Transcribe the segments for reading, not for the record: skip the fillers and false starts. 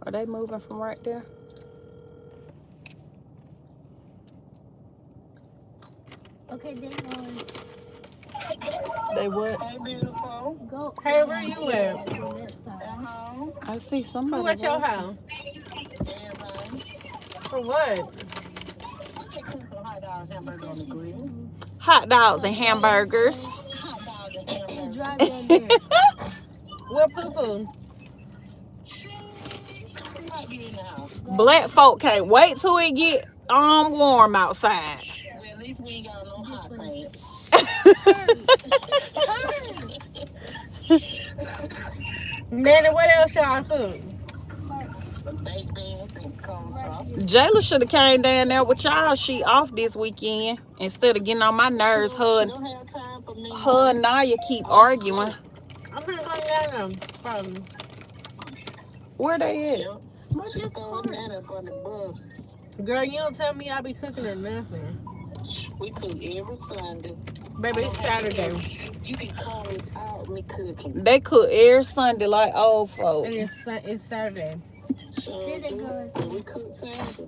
Are they moving from right there? Okay, they going. They what? Hey, beautiful. Go. Hey, where you at? On that side. Uh-huh. I see somebody. Who at your house? Everybody. For what? I cook some hot dog hamburger on the grill. Hot dogs and hamburgers. Hot dog and Hey, hamburger. drive down there. What poo-poo? She might be in the house. Black folk can't wait till it get warm outside. Well, at least we ain't got no hot pants. Nanny, what else y'all cook? Baked beans and coleslaw. Jayla should have came down there with y'all. She off this weekend instead of getting on my nerves. She Her don't have time for me. and Naya keep arguing. I'm gonna run down them, probably. Where they at? She throwing that up on the bus. Girl, you don't tell me I be cooking or nothing. We cook every Sunday. Baby, it's Saturday. You can call it out me cooking. They cook every Sunday like old folk. And it's Saturday. So There they go. we cook Saturday.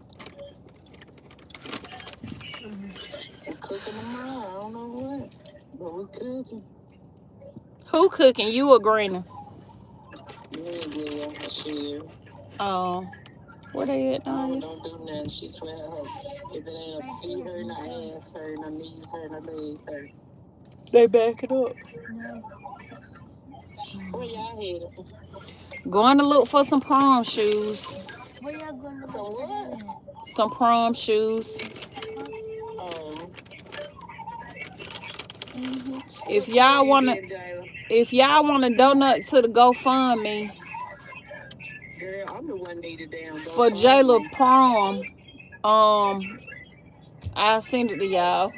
We cooking tomorrow. I don't know what, but we cooking. Who cooking? You or Granny? Me and Gail, she. Oh, where they at, Mama Naya? don't do nothing. She swear her. If it ain't a feet hurt, her ass hurt, her knees hurt, her legs hurt. They backing up. Where y'all headed? Going to look for some prom shoes. Where y'all going to So look what? at? Some prom shoes. If y'all wanna donate to the GoFundMe Girl, I'm the one needed damn for Jayla prom, I'll send it to y'all.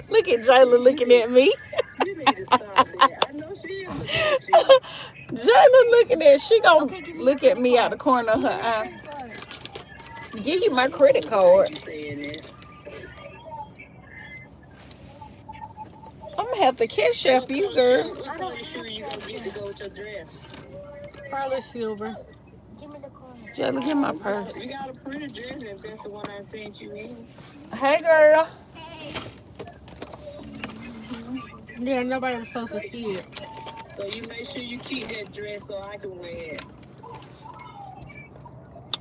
Look at Jayla looking at me. You need to stop that. I know she is looking at you. Jayla looking at, she gonna Okay, give me look your at me out the corner of her credit eye. card. Give you my credit card. You saying that? I'm gonna have to cash app you, girl. What color shoe you gonna get to go with your dress? Probably silver. Give me the card. Jayla, get my purse. You got a pretty dress if that's the one I sent you in. Hey, girl. Yeah, nobody was supposed to see it. So you make sure you keep that dress so I can wear it.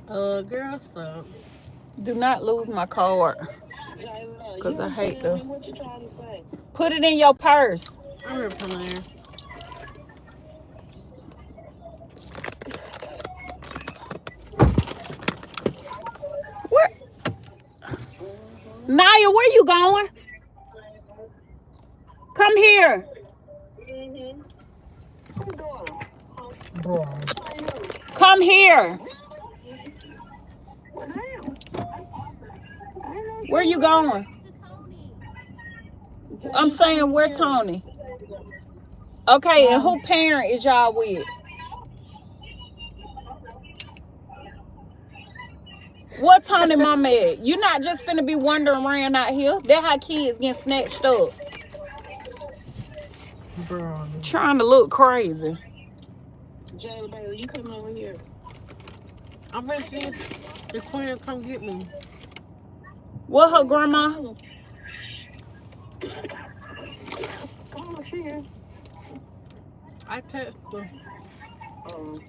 Girl, stop. Do not lose my card. Jayla, 'Cause you I don't hate tell to. me what you trying to say. Put it in your purse. I'm replying. Where? Naya, where you going? Come here. Bro. Come here. Where you going? I'm saying, where Tony? Okay, and who parent is y'all with? What Tony mama at? You not just finna be wandering around out here. That how kids get snatched up. Bro. Trying to look crazy. Jayla Bailey, you come over here. I'm gonna see if the queen come get me. What her grandma? Come on, she here. I text her. Oh,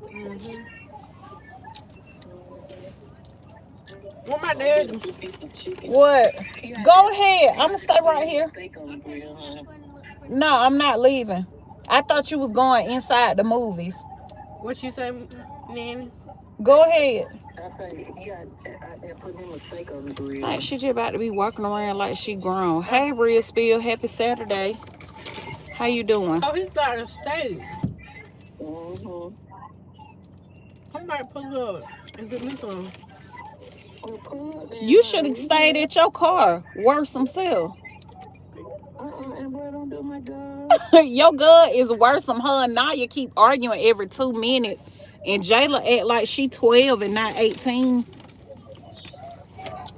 Mm-hmm. What my dad do? What? Go ahead. I'm gonna stay right here. No, I'm not leaving. I thought you was going inside the movies. What you say, Nanny? Go ahead. I say, yeah, I put him a steak on the grill. Like she just about to be walking around like she grown. Hey, Bria Spill. Happy Saturday. How you doing? Oh, he's got a steak. Mm-hmm. I might pull up and get me some. You should have stayed at your car. Worse himself. And boy, don't do my God. Your girl is worse than her and Naya keep arguing every 2 minutes. And Jayla act like she 12 and not 18.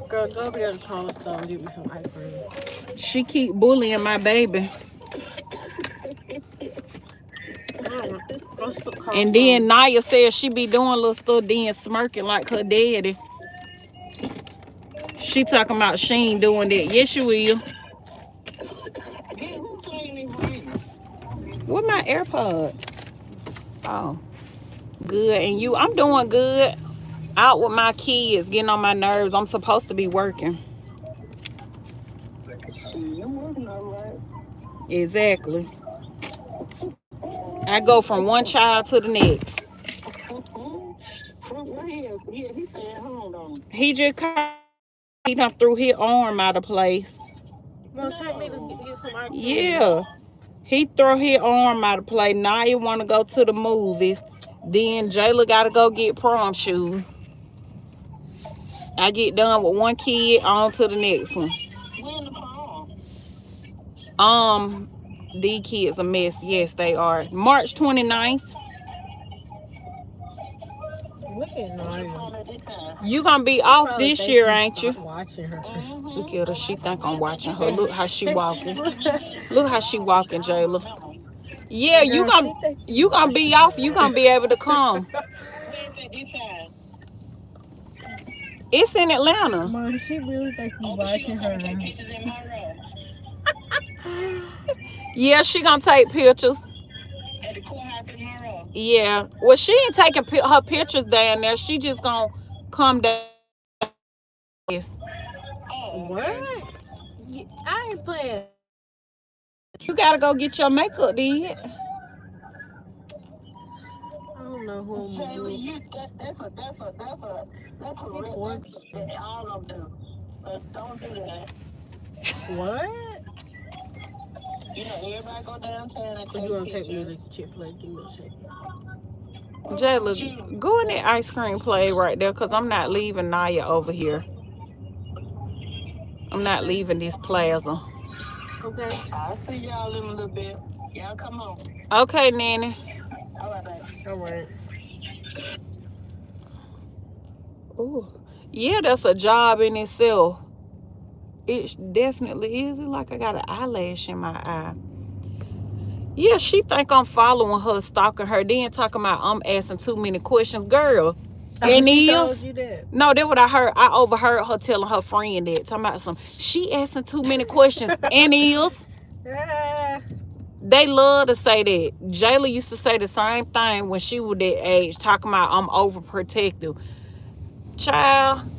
Girl, go over there to the corner store and get me some ice cream. She keep bullying my baby. Go And then Naya said she be doing little stuff, then smirking like her daddy. She talking about she ain't doing that. Yes, you will. With my AirPods. Oh, good. And you? I'm doing good. Out with my kids, getting on my nerves. I'm supposed to be working. Exactly. I go from one child to the next. He just he done threw his arm out of place. Well, take me to get some ice cream. Yeah. He throw his arm out of place. Naya want to go to the movies. Then Jayla got to go get prom shoes. I get done with one kid, on to the next one. These kids a mess. Yes, they are. March 29th. Look at Naya. You gonna be off Probably this think year, you ain't you? stop watching her. Look at her. She think I'm watching her. Look how she walking. Look how she walking, Jayla. Yeah, you gonna be off. You gonna be able to come. It's in Atlanta. Mom, she really think you watching her. Yeah, she gonna take pictures. At the courthouse tomorrow. Yeah. Well, she ain't taking her pictures down there. She just gonna come down. Yes. What? I ain't playing. You gotta go get your makeup did. I don't know who I'm Jamie, that's all of them. So don't do that. What? You know, everybody go downtown and So take you gonna take me pictures. to Chick-fil-A, give me a shake? Jayla, go in that ice cream play right there, cause I'm not leaving Naya over here. I'm not leaving this plaza. Okay. I'll see y'all in a little bit. Y'all come on. Okay, Nanny. All right, baby. All right. Ooh. Yeah, that's a job in itself. It definitely is. It's like I got an eyelash in my eye. Yeah, she think I'm following her, stalking her, then talking about I'm asking too many questions. Girl, and She is told you that. no, that's what I heard. I overheard her telling her friend that, talking about some, she asking too many questions. And is. Ah. They love to say that. Jayla used to say the same thing when she was that age, talking about I'm overprotective. Child,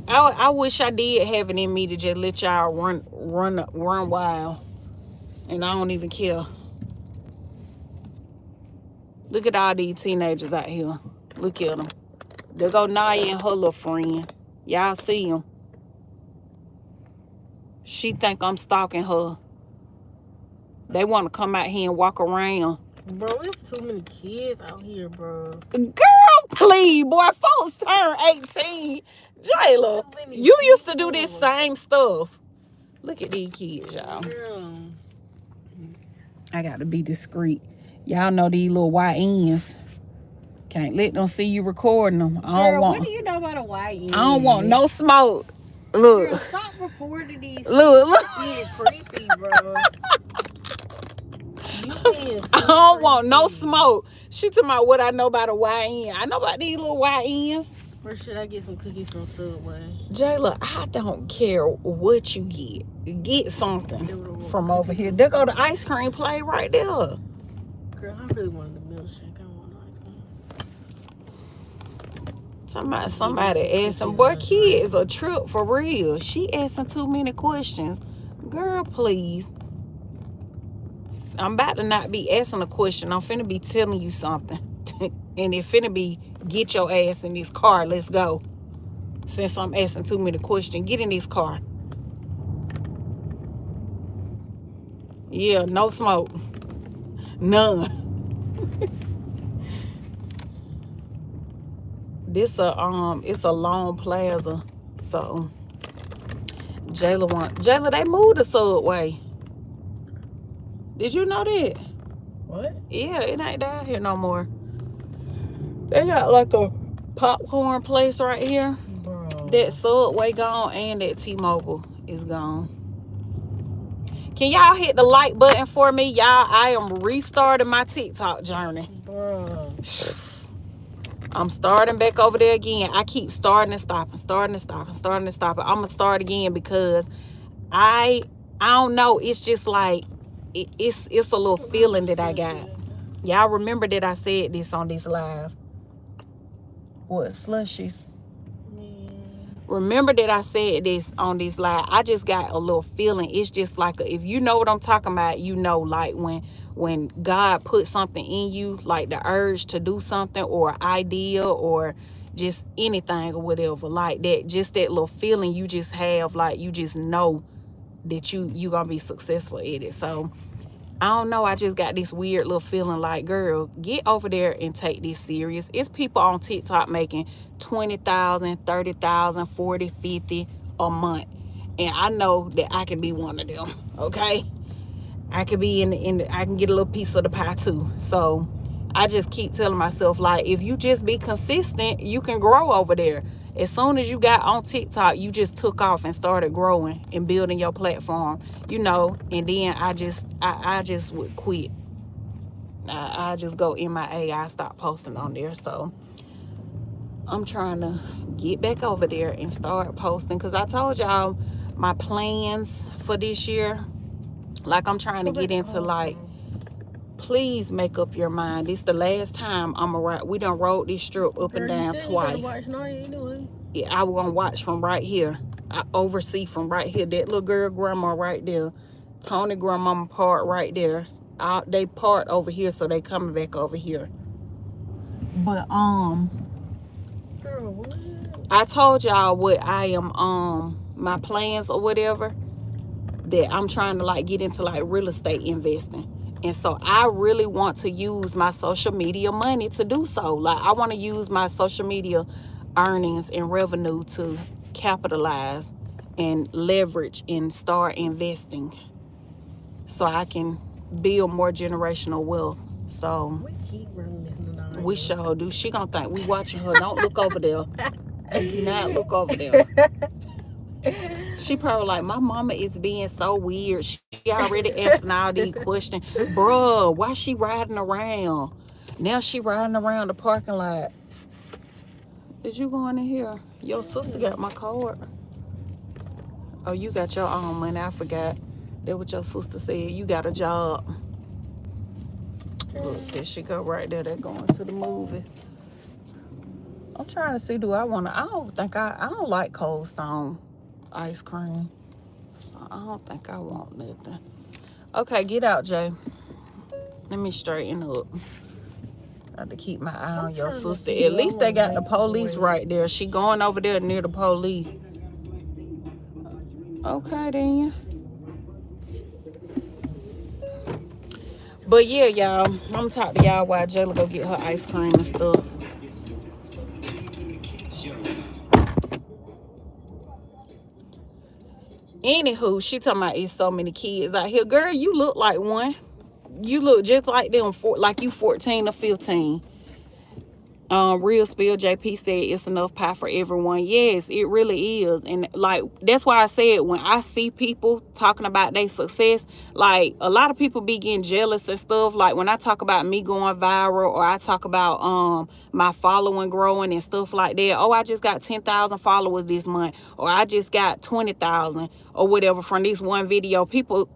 I wish I did have it in me to just let y'all run wild. And I don't even care. Look at all these teenagers out here. Look at them. There go Naya and her little friend. Y'all see them. She think I'm stalking her. They want to come out here and walk around. Bro, it's too many kids out here, bro. Girl, please, boy. Folks turn 18. Jayla, you used to do this same stuff. Look at these kids, y'all. Girl. I got to be discreet. Y'all know these little YNs. Can't let them see you recording them. What do you know about a YN? I don't want no smoke. Look. Girl, stop recording these. Look. Being creepy, bro. I don't want no smoke. She talking about what I know about a YN. I know about these little YNs. Where should I get some cookies from Subway? Jayla, I don't care what you get. Get something from over here. There go the ice cream play right there. Girl, I really wanted a milkshake. I want ice cream. Talking about somebody asking, boy, kids a trip for real. She asking too many questions. Girl, please. I'm about to not be asking a question. I'm finna be telling you something. And it finna be, get your ass in this car. Let's go. Since I'm asking too many questions, get in this car. Yeah, no smoke. None. It's a long plaza. So Jayla, they moved the Subway. Did you know that? What? Yeah, it ain't down here no more. They got like a popcorn place right here. Bro. That Subway gone and that T-Mobile is gone. Can y'all hit the like button for me? Y'all, I am restarting my TikTok journey. Bro. I'm starting back over there again. I keep starting and stopping, starting and stopping, starting and stopping. I'm gonna start again because I don't know. It's just like it's a little feeling that I got. Y'all remember that I said this on this live. What slushies? Remember that I said this on this live. I just got a little feeling. It's just like if you know what I'm talking about, you know, like when God put something in you, like the urge to do something or idea or just anything or whatever, like that, just that little feeling you just have, like you just know that you gonna be successful at it. So I don't know, I just got this weird little feeling like, girl, get over there and take this serious. It's people on TikTok making 20,000, 30,000, 40, 50 a month. And I know that I can be one of them, okay? I could be I can get a little piece of the pie too. So I just keep telling myself, like, if you just be consistent, you can grow over there. As soon as you got on TikTok, you just took off and started growing and building your platform, you know, and then I just would quit. I just go MIA. I stop posting on there. So I'm trying to get back over there and start posting, because I told y'all my plans for this year. Like, I'm trying to get into, like, please make up your mind. This the last time I'm around. We done rode this strip up and down twice. Yeah, I was gonna watch from right here. I oversee from right here. That little girl grandma right there. Tony grandmama part right there. They part over here, so they coming back over here. But I told y'all what I am my plans or whatever, that I'm trying to like get into like real estate investing. And so I really want to use my social media money to do so. Like, I want to use my social media earnings and revenue to capitalize and leverage and start investing so I can build more generational wealth. So We keep running this we sure do. She gonna think we watching her. Don't look over there. Do not look over there. She probably like, my mama is being so weird. She already asking all these questions. Bruh, why she riding around? Now she riding around the parking lot. Is you going in here? Your sister got my card. Oh, you got your own money. I forgot. That what your sister said. You got a job. Look, there she go right there. They're going to the movie. I'm trying to see, do I want to, I don't like Cold Stone ice cream. So I don't think I want nothing. Okay, get out, Jay. Let me straighten up. Got to keep my eye on your sister. At least they got the police right there. She going over there near the police. Okay, then. But yeah, y'all, I'm gonna talk to y'all while Jayla go get her ice cream and stuff. Anywho, she talking about it's so many kids out here. Girl, you look like one. You look just like them, like you 14 or 15. Real Spill JP said it's enough pie for everyone. Yes, it really is. And like, that's why I said, when I see people talking about their success, like a lot of people be getting jealous and stuff. Like when I talk about me going viral, or I talk about my following growing and stuff like that. Oh, I just got 10,000 followers this month, or I just got 20,000 or whatever from this one video. People,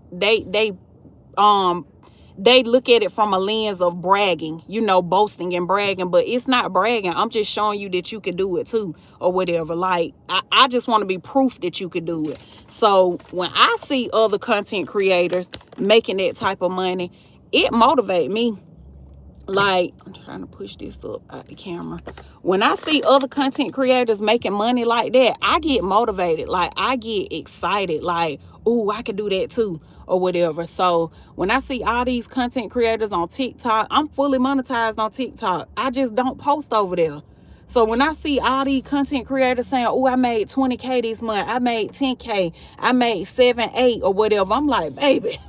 they look at it from a lens of bragging, you know, boasting and bragging, but it's not bragging. I'm just showing you that you can do it too, or whatever. Like, I just want to be proof that you can do it. So when I see other content creators making that type of money, it motivates me. Like, I'm trying to push this up out the camera. When I see other content creators making money like that, I get motivated. Like, I get excited. Like, ooh, I can do that too, or whatever. So when I see all these content creators on TikTok, I'm fully monetized on TikTok. I just don't post over there. So when I see all these content creators saying, oh, I made 20K this month, I made 10K, I made 7, 8 or whatever, I'm like, baby,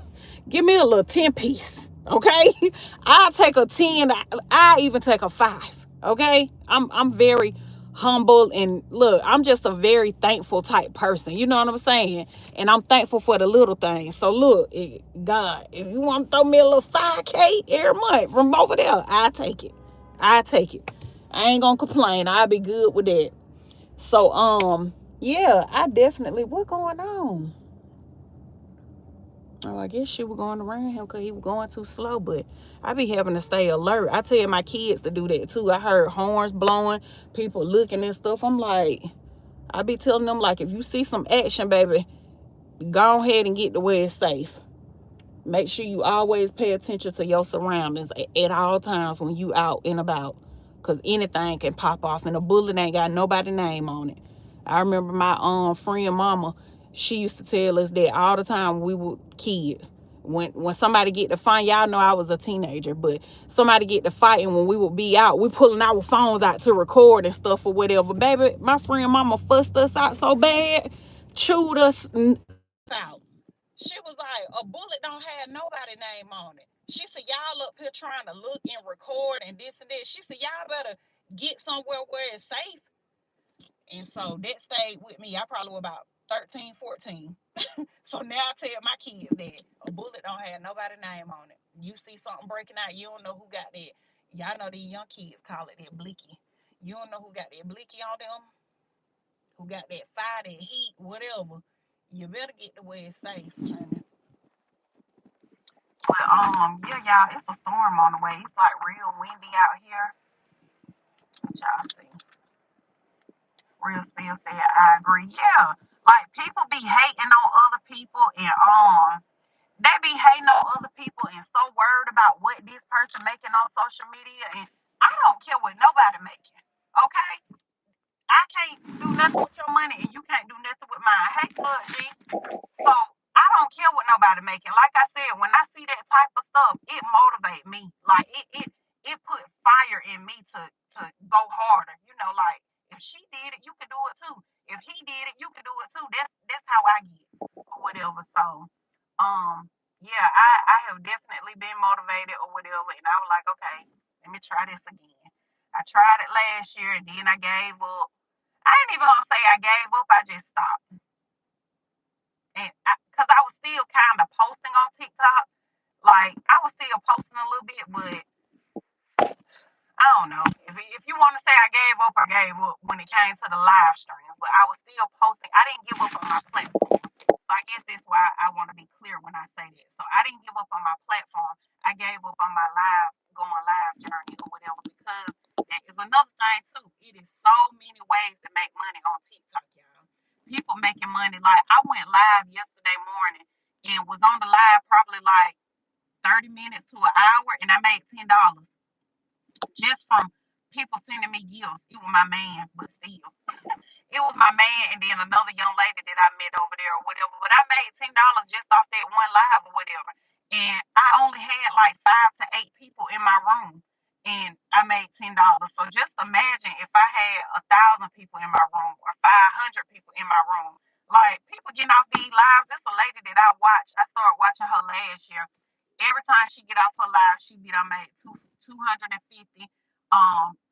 give me a little 10 piece. Okay, I'll take a 10. I even take a 5. Okay, I'm very humble, and look, I'm just a very thankful type person. You know what I'm saying? And I'm thankful for the little things. So look, God, if you want to throw me a little 5K every month from over there, I'll take it. I take it. I ain't gonna complain. I'll be good with that. So yeah, I definitely, what going on? Oh, I guess she was going around him because he was going too slow. But I be having to stay alert. I tell my kids to do that too. I heard horns blowing, people looking and stuff. I'm like, I be telling them, like, if you see some action, baby, go ahead and get to where it's safe. Make sure you always pay attention to your surroundings at all times when you out and about. Because anything can pop off and a bullet ain't got nobody's name on it. I remember my friend mama, she used to tell us that all the time when we were kids. When somebody get to fight, y'all know I was a teenager, but somebody get to fighting when we would be out, we pulling our phones out to record and stuff or whatever. Baby, my friend mama fussed us out so bad, chewed us out. She was like, a bullet don't have nobody name on it. She said, y'all up here trying to look and record and this and that. She said, y'all better get somewhere where it's safe. And so that stayed with me. I probably was about 13, 14. So now I tell my kids that a bullet don't have nobody name on it. You see something breaking out, you don't know who got that. Y'all know these young kids call it that blicky. You don't know who got that blicky on them, who got that fire, that heat, whatever. You better get to where it's safe, honey. But yeah, y'all, it's a storm on the way. It's like real windy out here. What y'all see? Real Spill said, I agree. Yeah. Like people be hating on other people and they be hating on other people and so worried about what this person making on social media. And I don't care what nobody making. Okay? I can't do nothing with your money and you can't do nothing with mine. Hey, look, G. So I don't care what nobody making. Like I said, when I see that type of stuff, it motivate me. Like it put fire in me to go harder. You know, like if she did it, you can do it too. If he did it, you can do it too. That's how I get or whatever. So yeah, I have definitely been motivated or whatever, and I was like, okay, let me try this again. I tried it last year and then I gave up. I ain't even gonna say I gave up. I just stopped. And because I was still kind of posting on TikTok, like I was still posting a little bit, but I don't know. If you want to say I gave up, I gave up when it came to the live streams, but I was still posting. I didn't give up on my platform. So I guess that's why I want to be clear when I say that. So I didn't give up on my platform. I gave up on my going live journey or whatever because that is another thing too. It is so many ways to make money on TikTok, y'all. People making money. Like I went live yesterday morning and was on the live probably like 30 minutes to an hour and I made $10 just from people sending me gifts. It was my man, but still. It was my man and then another young lady that I met over there or whatever. But I made $10 just off that one live or whatever. And I only had like 5 to 8 people in my room. And I made $10. So just imagine if I had 1,000 people in my room or 500 people in my room. Like people getting off these lives. There's a lady that I watch. I started watching her last year. Every time she get off her live, she be done made 250.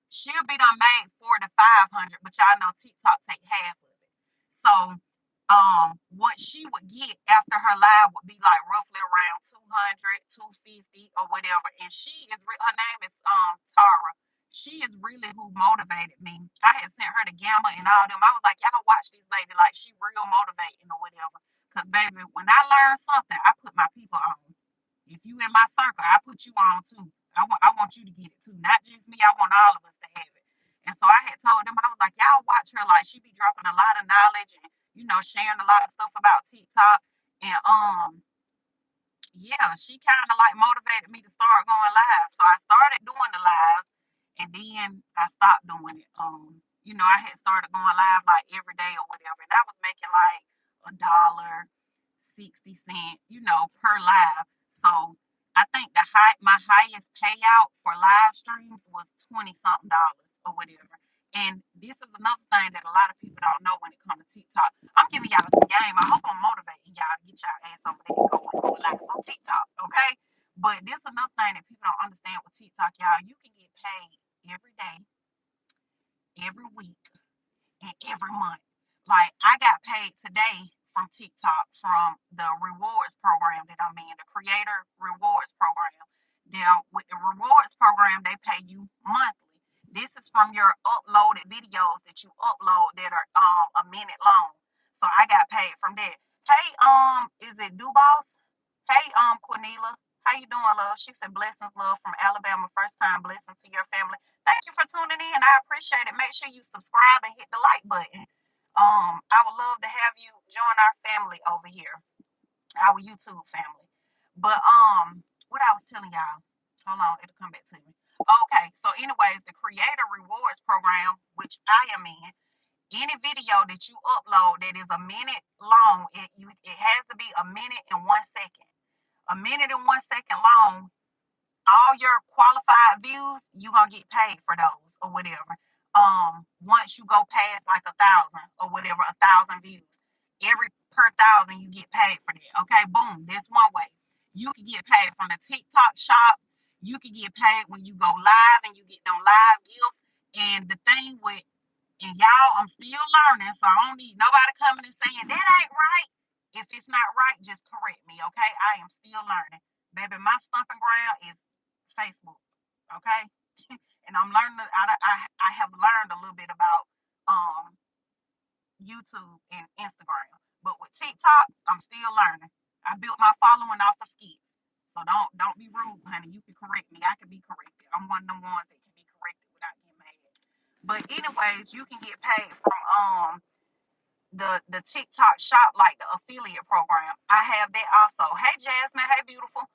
She'll be done made 400 to 500, but y'all know TikTok take half of it. So what she would get after her live would be like roughly around 200, 250 or whatever. And her name is Tara. She is really who motivated me. I had sent her to Gamma and all them. I was like, y'all watch this lady, like she real motivating or whatever. Cause baby, when I learn something, I put my people on. If you in my circle, I put you on too. I want you to get it too. Not just me, I want all of us to have it. And so I had told them, I was like, y'all watch her, like she be dropping a lot of knowledge and sharing a lot of stuff about TikTok. And yeah, she kind of like motivated me to start going live. So I started doing the lives and then I stopped doing it. I had started going live like every day or whatever, and I was making like $1.60, per live. So I think my highest payout for live streams was 20 something dollars or whatever. And this is another thing that a lot of people don't know when it comes to TikTok. I'm giving y'all the game. I hope I'm motivating y'all to get y'all ass over there and go live on TikTok, okay? But this is another thing that people don't understand with TikTok, y'all. You can get paid every day, every week, and every month. Like I got paid today from TikTok from the rewards program that I'm in, the creator rewards program. Now, with the rewards program, they pay you monthly. This is from your uploaded videos that you upload that are a minute long. So I got paid from that. Hey, is it Duboss? Hey, Cornelia, how you doing, love? She said blessings, love from Alabama. First time blessings to your family. Thank you for tuning in. I appreciate it. Make sure you subscribe and hit the like button. I would love to have you join our family over here, our YouTube family. But what I was telling y'all, hold on, it'll come back to me. Okay, so anyways, the Creator Rewards Program, which I am in, any video that you upload that is a minute long, it has to be a minute and 1 second. A minute and 1 second long, all your qualified views, you gonna get paid for those or whatever. Once you go past like 1,000 or whatever, 1,000 views, every per 1,000 you get paid for that. Okay, boom, that's one way. You can get paid from the TikTok shop. You can get paid when you go live and you get them live gifts. And the thing with, and y'all, I'm still learning, so I don't need nobody coming and saying that ain't right. If it's not right, just correct me, okay? I am still learning. Baby, my stomping ground is Facebook, okay? And I'm learning. I have learned a little bit about YouTube and Instagram, but with TikTok, I'm still learning. I built my following off of skits, so don't be rude, honey. You can correct me. I can be corrected. I'm one of them ones that can be corrected without getting mad. But anyways, you can get paid from the TikTok shop, like the affiliate program. I have that also. Hey Jasmine, hey beautiful.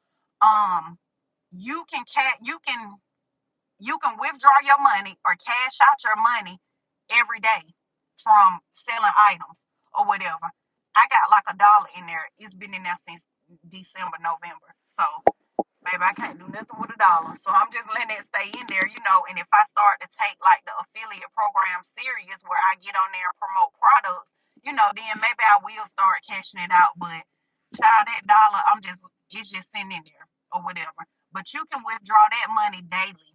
You can withdraw your money or cash out your money every day from selling items or whatever. I got like $1 in there. It's been in there since December, November. So baby, I can't do nothing with $1. So I'm just letting it stay in there, And if I start to take like the affiliate program serious where I get on there and promote products, then maybe I will start cashing it out. But child, that dollar, it's just sitting in there or whatever. But you can withdraw that money daily.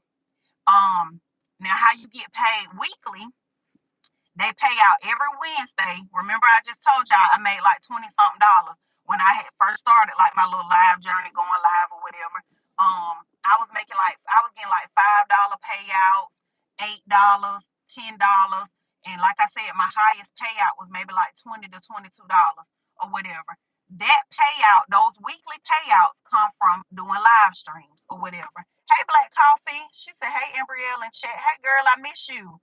Now how you get paid weekly, they pay out every Wednesday. Remember, I just told y'all I made like 20 something dollars when I had first started like my little live journey, going live or whatever. I was getting like $5 payouts, $8, $10, and like I said, my highest payout was maybe like $20 to $22 or whatever. That payout, those weekly payouts, come from doing live streams or whatever. Hey, Black Coffee. She said, hey, Ambrielle in chat. Hey, girl, I miss you.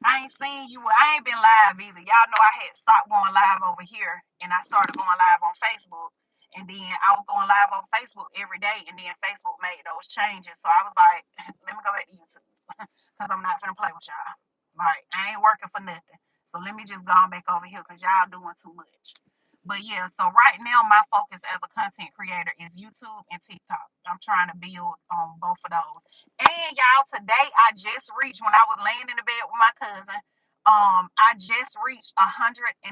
I ain't seen you. I ain't been live either. Y'all know I had stopped going live over here, and I started going live on Facebook. And then I was going live on Facebook every day, and then Facebook made those changes. So I was like, let me go back to YouTube because I'm not finna play with y'all. Like, I ain't working for nothing. So let me just go on back over here because y'all doing too much. But yeah, so right now my focus as a content creator is YouTube and TikTok. I'm trying to build on both of those. And y'all, today I just reached, when I was laying in the bed with my cousin, I just reached 101,000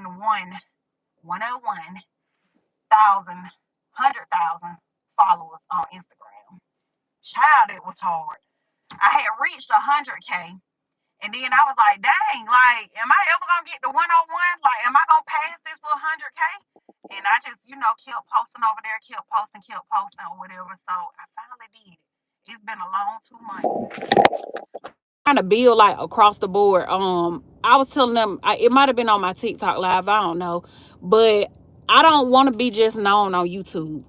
followers on Instagram. Child, it was hard. I had reached 100K. And then I was like, dang, like, am I ever going to get to 101? Like, am I going to pass this little 100K? And I just, kept posting over there, kept posting or whatever. So I finally did it. It's been a long 2 months. Trying to build like across the board. I was telling them, it might have been on my TikTok live, I don't know. But I don't want to be just known on YouTube.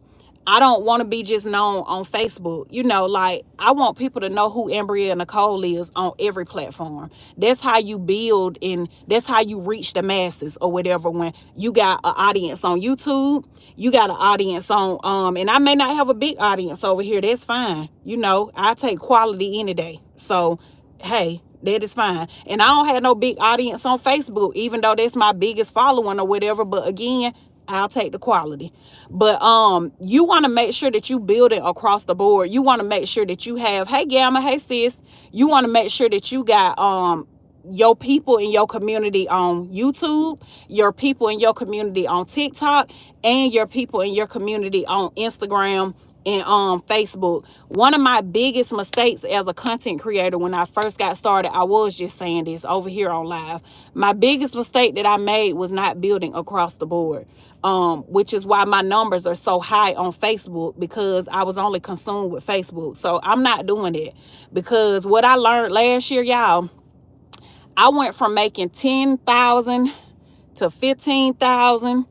I don't want to be just known on Facebook. Like, I want people to know who Ambrielle Nicole is on every platform. That's how you build, and that's how you reach the masses or whatever. When you got an audience on YouTube, you got an audience on, and I may not have a big audience over here. That's fine. I take quality any day. So, hey, that is fine. And I don't have no big audience on Facebook, even though that's my biggest following or whatever. But again, I'll take the quality. But you want to make sure that you build it across the board. You want to make sure that you have, hey Gamma, hey sis. You want to make sure that you got your people in your community on YouTube, your people in your community on TikTok, and your people in your community on Instagram and Facebook. One of my biggest mistakes as a content creator when I first got started, I was just saying this over here on live. My biggest mistake that I made was not building across the board. Which is why my numbers are so high on Facebook, because I was only consumed with Facebook. So I'm not doing it, because what I learned last year, y'all, I went from making 10,000 to 15,000,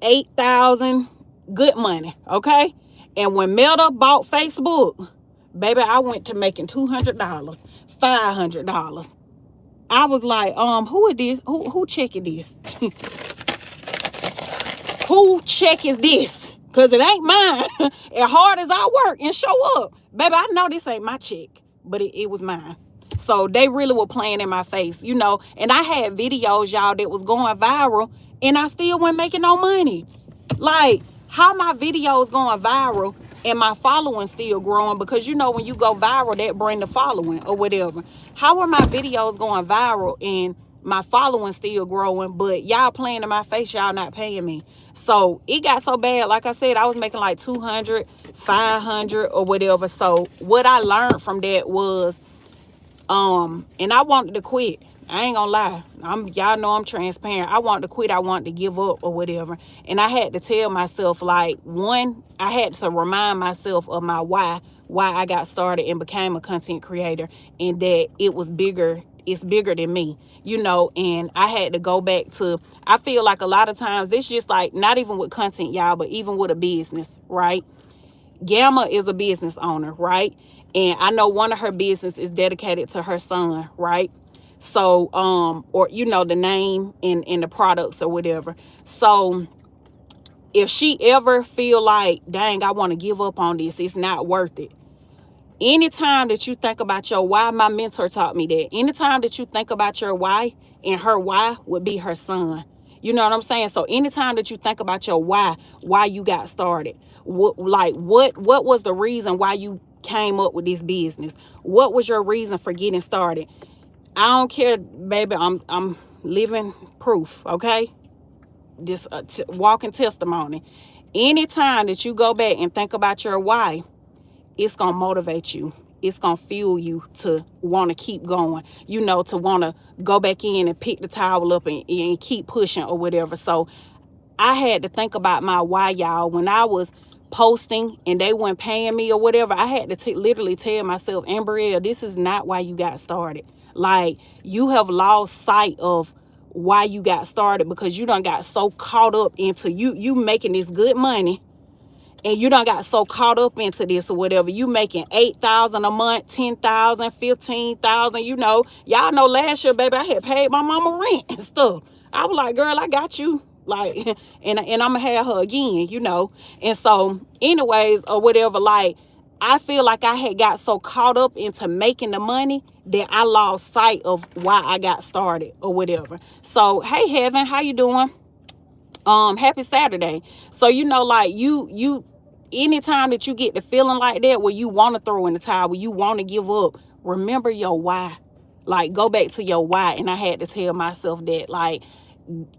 8,000, good money, okay? And when Meta bought Facebook, baby, I went to making $200, $500. I was like, who is this? Who checking this? Who check is this? Because it ain't mine. As hard as I work and show up, baby, I know this ain't my check, but it was mine. So they really were playing in my face, you know. And I had videos, y'all, that was going viral, and I still wasn't making no money. Like, how my videos going viral and my following still growing? Because, you know, when you go viral, that bring the following or whatever. How are my videos going viral and my following still growing, but y'all playing in my face, y'all not paying me? So it got so bad, like I said, I was making like 200, 500 or whatever. So what I learned from that was, and I wanted to quit. I ain't gonna lie. Y'all know I'm transparent. I wanted to quit. I wanted to give up or whatever. And I had to tell myself, like, one, I had to remind myself of my why I got started and became a content creator, and that it was bigger. It's bigger than me, you know. And I had to go back to, I feel like a lot of times this just like, not even with content, y'all, but even with a business, right? Gamma is a business owner, right? And I know one of her business is dedicated to her son, right? So, or, you know, the name and the products or whatever. So if she ever feel like, dang, I want to give up on this, it's not worth it. Anytime that you think about your why, my mentor taught me that. Anytime that you think about your why, and her why would be her son. You know what I'm saying? So anytime that you think about your why you got started, what was the reason why you came up with this business? What was your reason for getting started? I don't care, baby. I'm living proof, okay? Just a walking testimony. Anytime that you go back and think about your why, it's gonna motivate you. It's gonna fuel you to want to keep going, you know, to want to go back in and pick the towel up and keep pushing or whatever. So I had to think about my why, y'all. When I was posting and they weren't paying me or whatever, I had to literally tell myself, Ambrielle, this is not why you got started. Like, you have lost sight of why you got started, because you done got so caught up into you making this good money, and you done got so caught up into this or whatever. You making 8,000 a month, 10,000, 15,000. You know, y'all know last year, baby, I had paid my mama rent and stuff. I was like, girl, I got you. Like, and I'm gonna have her again, you know. And so, anyways, or whatever, like, I feel like I had got so caught up into making the money that I lost sight of why I got started or whatever. So, hey, Heaven, how you doing? Happy Saturday. So, you know, like, you anytime that you get the feeling like that, where you want to throw in the towel, where you want to give up, remember your why. Like, go back to your why. And I had to tell myself that, like,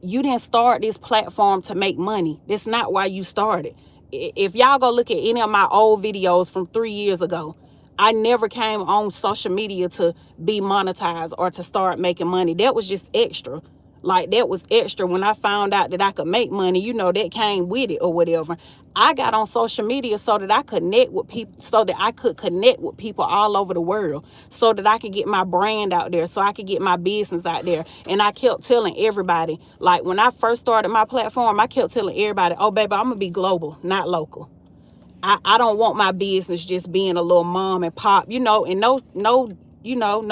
you didn't start this platform to make money. That's not why you started. If y'all go look at any of my old videos from 3 years ago, I never came on social media to be monetized or to start making money. That was just extra. Like, that was extra. When I found out that I could make money, you know, that came with it or whatever. I got on social media so that I could connect with people all over the world, so that I could get my brand out there, so I could get my business out there. And I kept telling everybody, like, when I first started my platform, I kept telling everybody, oh, baby, I'm going to be global, not local. I don't want my business just being a little mom and pop, you know, and no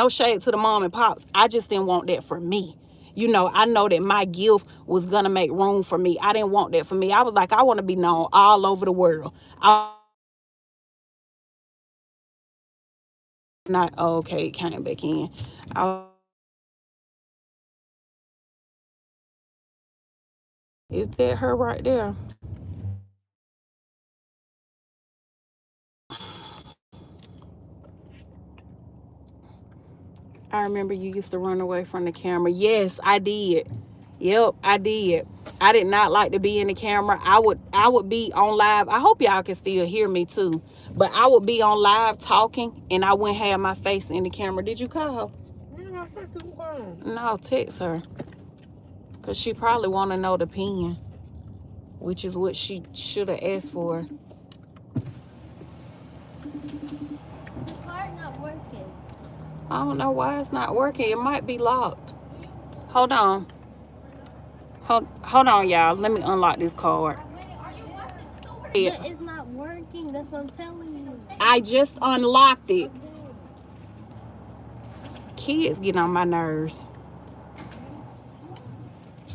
shade to the mom and pops. I just didn't want that for me. You know, I know that my gift was going to make room for me. I didn't want that for me. I was like, I want to be known all over the world. Not, oh, okay, it came back in. Is that her right there? I remember you used to run away from the camera. Yes, I did. Yep, I did. I did not like to be in the camera. I would be on live. I hope y'all can still hear me too. But I would be on live talking and I wouldn't have my face in the camera. Did you call? Man, I think it's gone. No, text her. Cause she probably wanna know the pin, which is what she should have asked for. The car's not working. I don't know why it's not working. It might be locked. Hold on. Hold on, y'all. Let me unlock this card. But it's not working. That's what I'm telling you. I just unlocked it. Kids get on my nerves.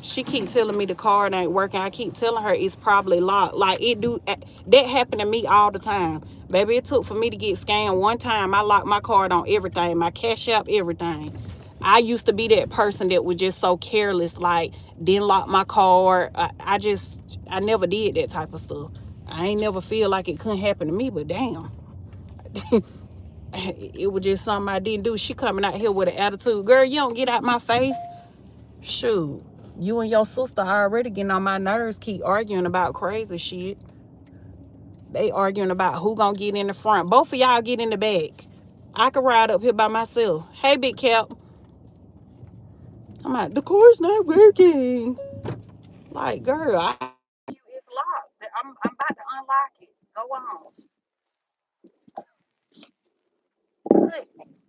She keep telling me the card ain't working. I keep telling her it's probably locked. Like it do. That happened to me all the time. Baby, it took for me to get scammed one time. I locked my card on everything. My Cash App, everything. I used to be that person that was just so careless. Like didn't lock my card. I never did that type of stuff. I ain't never feel like it couldn't happen to me. But damn. It was just something I didn't do. She coming out here with an attitude. Girl, you don't get out my face. Shoot. You and your sister already getting on my nerves, keep arguing about crazy shit. They arguing about who gonna get in the front. Both of y'all get in the back. I can ride up here by myself. Hey, Big Cap. I'm like, the car's not working. Like, girl, it's locked. I'm about to unlock it. Go on. Goodness.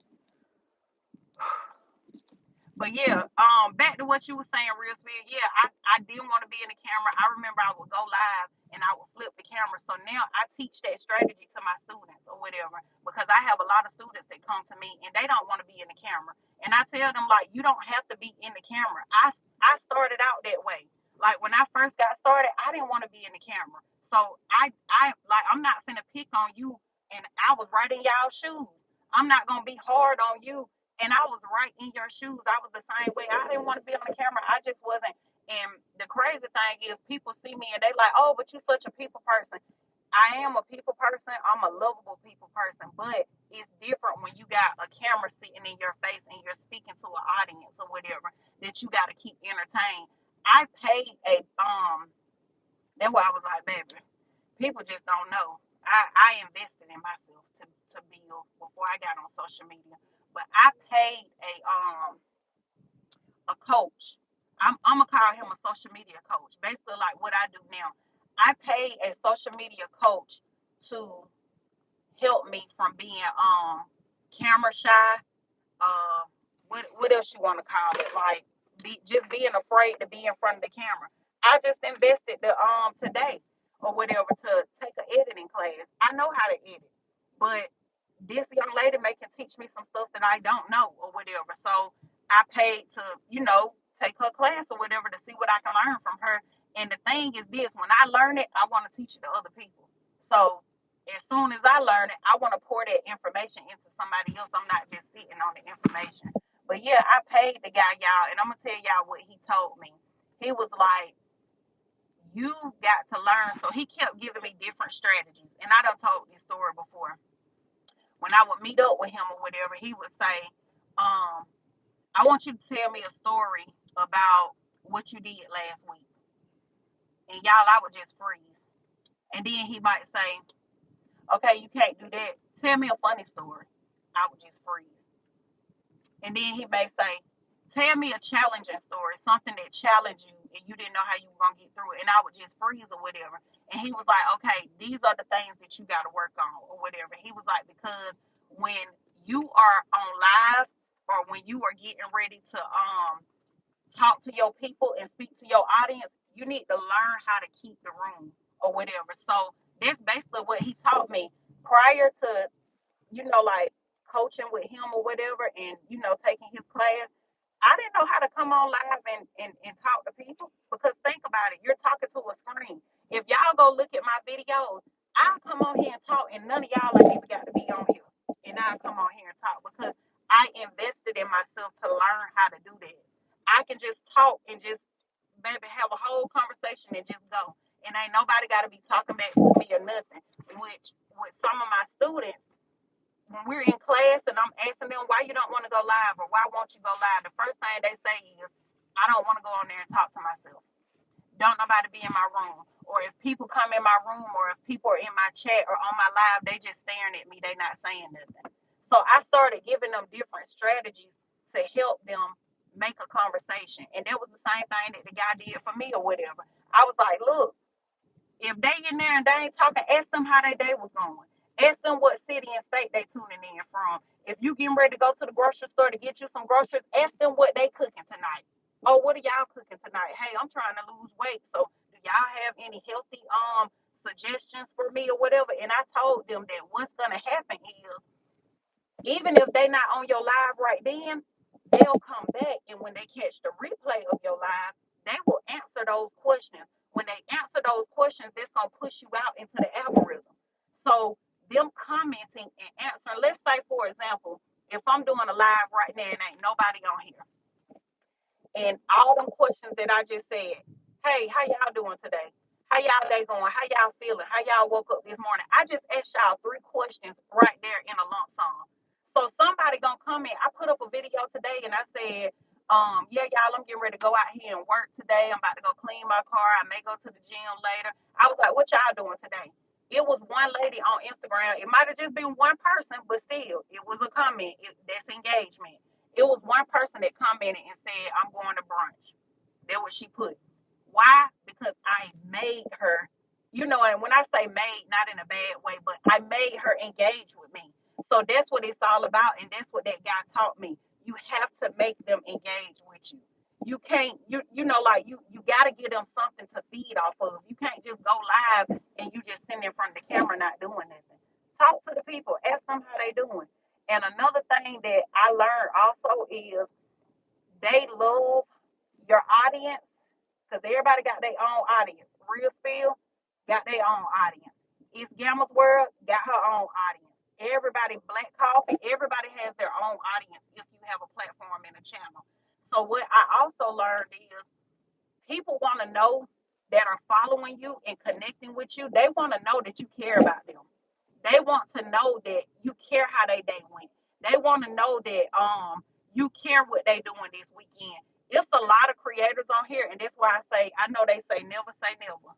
But yeah, back to what you were saying, Real Spirit. Yeah, I didn't want to be in the camera. I remember I would go live and I would flip the camera. So now I teach that strategy to my students or whatever, because I have a lot of students that come to me and they don't want to be in the camera. And I tell them, like, you don't have to be in the camera. I started out that way. Like when I first got started, I didn't want to be in the camera. So I like I'm not finna pick on you, and I was right in y'all shoes. I'm not gonna be hard on you, and I was right in your shoes. I was the same way. I didn't want to be on the camera. I just wasn't. And the crazy thing is, people see me and they like, oh, but you're such a people person. I am a people person. I'm a lovable people person. But it's different when you got a camera sitting in your face and you're speaking to an audience or whatever that you got to keep entertained. I paid that's why I was like, baby, people just don't know. I invested in myself to build before I got on social media. But I paid a coach. I'm gonna call him a social media coach. Basically like what I do now. I paid a social media coach to help me from being camera shy. Uh what else you wanna call it? Like just being afraid to be in front of the camera. I just invested the today or whatever to take an editing class. I know how to edit, but this young lady can teach me some stuff that I don't know or whatever. So I paid to, take her class or whatever to see what I can learn from her. And the thing is this, when I learn it, I want to teach it to other people. So as soon as I learn it, I want to pour that information into somebody else. I'm not just sitting on the information. But yeah, I paid the guy, y'all, and I'm gonna tell y'all what he told me. He was like, you got to learn. So he kept giving me different strategies. And I done told this story before. When I would meet up with him or whatever, he would say, I want you to tell me a story about what you did last week. And y'all, I would just freeze. And then he might say, okay, you can't do that. Tell me a funny story. I would just freeze. And then he may say, tell me a challenging story, something that challenged you and you didn't know how you were going to get through it. And I would just freeze or whatever. And he was like, okay, these are the things that you got to work on or whatever. He was like, because when you are on live or when you are getting ready to talk to your people and speak to your audience, you need to learn how to keep the room or whatever. So that's basically what he taught me prior to, like coaching with him or whatever and, taking his class. I didn't know how to come on live and talk to people because think about it, you're talking to a screen. If y'all go look at my videos, I'll come on here and talk and none of y'all ain't even got to be on here. And I'll come on here and talk because I invested in myself to learn how to do that. I can just talk and just maybe have a whole conversation and just go. And ain't nobody got to be talking back to me or nothing. Which with some of my students, when we're in class and I'm asking them why you don't want to go live or why won't you go live, the first thing they say is, I don't want to go on there and talk to to be in my room. Or if people come in my room, or if people are in my chat or on my live, they just staring at me. They not saying nothing. So I started giving them different strategies to help them make a conversation. And that was the same thing that the guy did for me or whatever. I was like, look, if they in there and they ain't talking, ask them how their day was going. Ask them what city and state they tuning in from. If you getting ready to go to the grocery store to get you some groceries, ask them what they cooking tonight. Oh, what are y'all cooking tonight? Hey, I'm trying to lose weight, so do y'all have any healthy suggestions for me or whatever? And I told them that what's gonna happen is, even if they not on your live right then, they'll come back, and when they catch the replay of your live, they will answer those questions. When they answer those questions, it's gonna push you out into the algorithm. So them commenting and answering, let's say for example, if I'm doing a live right now and ain't nobody on here, and all them questions that I just said, hey, how y'all doing today? How y'all day going? How y'all feeling? How y'all woke up this morning? I just asked y'all 3 questions right there in a lump sum. So somebody gonna comment. I put up a video today and I said, yeah, y'all, I'm getting ready to go out here and work today. I'm about to go clean my car. I may go to the gym later. I was like, what y'all doing today? It was one lady on Instagram. It might have just been one person, but still, it was a comment. That's engagement. It was one person that commented and said, I'm going to brunch. That's what she put. Why? Because I made her, and when I say made, not in a bad way, but I made her engage with me. So that's what it's all about. And that's what that guy taught me. You have to make them engage with you. You can't, you got to give them something to feed off of. You can't just go live and you just sitting in front of the camera not doing nothing. Talk to the people. Ask them how they doing. And another thing that I learned also is they love your audience, because everybody got their own audience. Real Spill got their own audience. It's Gamma's World got her own audience. Everybody, Black Coffee, everybody has their own audience if you have a platform and a channel. So what I also learned is people want to know that are following you and connecting with you. They want to know that you care about them. They want to know that you care how they day went. They want to know that you care what they doing this weekend. It's a lot of creators on here, and that's why I know they say never say never,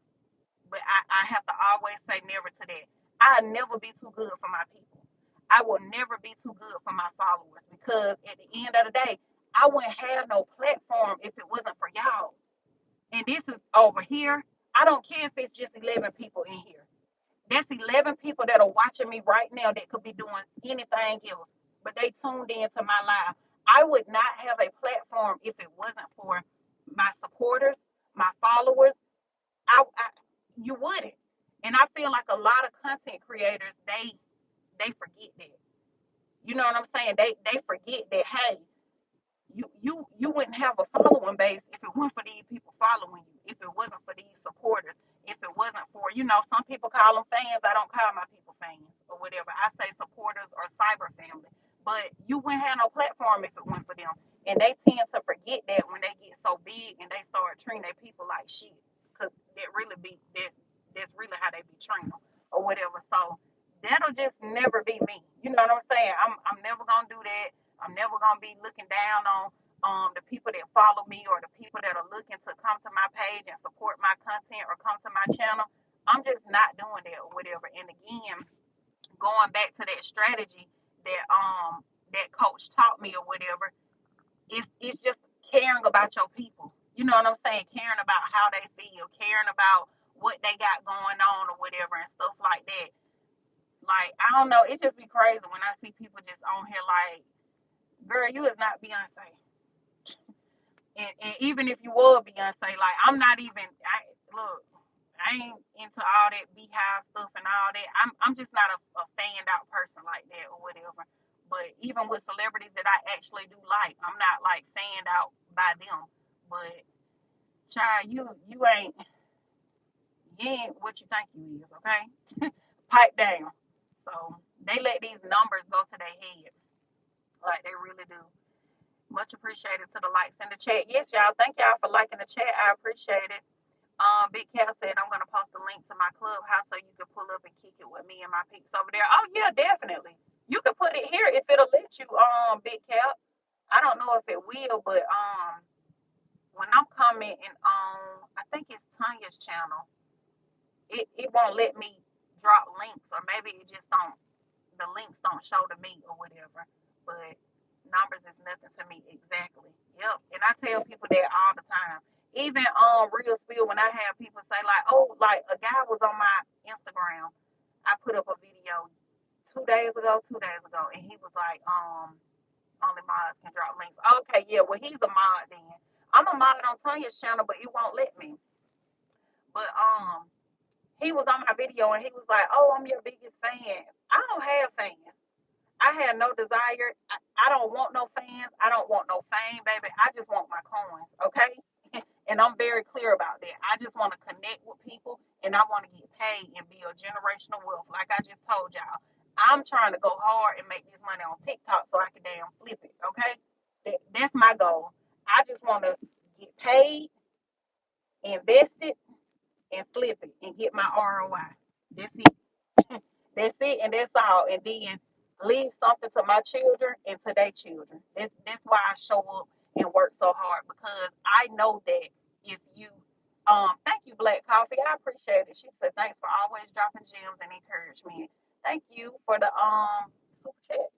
but I have to always say never to that. I'll never be too good for my people. I will never be too good for my followers, because at the end of the day, I wouldn't have no platform if it wasn't for y'all. And this is over here. I don't care if it's just 11 people in here. That's 11 people that are watching me right now that could be doing anything else, but they tuned into my live. I would not have a platform if it wasn't for my supporters, my followers. You wouldn't. And I feel like a lot of content creators, they forget that. You know what I'm saying? They forget that, hey, you wouldn't have a following base if it weren't for these people following you, if it wasn't for these supporters, if it wasn't for, some people call them fans. I don't call my people fans or whatever. I say supporters or cyber family. But you wouldn't have no platform if it weren't for them. And they tend to forget that when they get so big and they start treating their people like shit. Because that's really how they be treating them or whatever. So that'll just never be me. You know what I'm saying? I'm never gonna do that. I'm never gonna be looking down on the people that follow me or the people that are looking to come to my page and support my content or come to my channel. I'm just not doing that or whatever. And again, going back to that strategy that coach taught me or whatever, it's just caring about your people. You know what I'm saying? Caring about how they feel, caring about what they got going on or whatever and stuff like that. Like, I don't know, it just be crazy when I see people just on here like, girl, you is not Beyonce. And even if you were Beyonce, like, I ain't into all that beehive stuff and all that. I'm just not a fanned out person like that or whatever. But even with celebrities that I actually do like, I'm not like fanned out by them. But child, you ain't what you think you is, okay? Pipe down. So they let these numbers go to their head. Like they really do. Much appreciated to the likes in the chat. Yes, y'all. Thank y'all for liking the chat. I appreciate it. Big Cal said I'm gonna post a link to my clubhouse so you can pull up and kick it with me and my peeps over there. Oh yeah, definitely. You can put it here if it'll let you, Big Cal. I don't know if it will, but when I'm commenting on, I think it's Tanya's channel, it won't let me drop links, or maybe it just don't, the links don't show to me or whatever. But numbers is nothing to me exactly. Yep. And I tell people that all the time. Even Real Spill, when I have people say like, oh, like a guy was on my Instagram. I put up a video 2 days ago, and he was like, only mods can drop links. Okay, yeah, well he's a mod then. I'm a mod on Tanya's channel, but it won't let me. But he was on my video and he was like, oh, I'm your biggest fan. I don't have fans. I have no desire. I don't want no fans. I don't want no fame, baby. I just want my coins, okay? And I'm very clear about that. I just want to connect with people and I want to get paid and build generational wealth. Like I just told y'all, I'm trying to go hard and make this money on TikTok so I can damn flip it, okay? That's my goal. I just want to get paid, invest it, and flip it and get my ROI. That's it. That's it, and that's all. And then leave something to my children and to their children. That's why I show up and work so hard, because I know that if you thank you, Black Coffee. I appreciate it. She said thanks for always dropping gems and encouragement. Thank you for the super chat.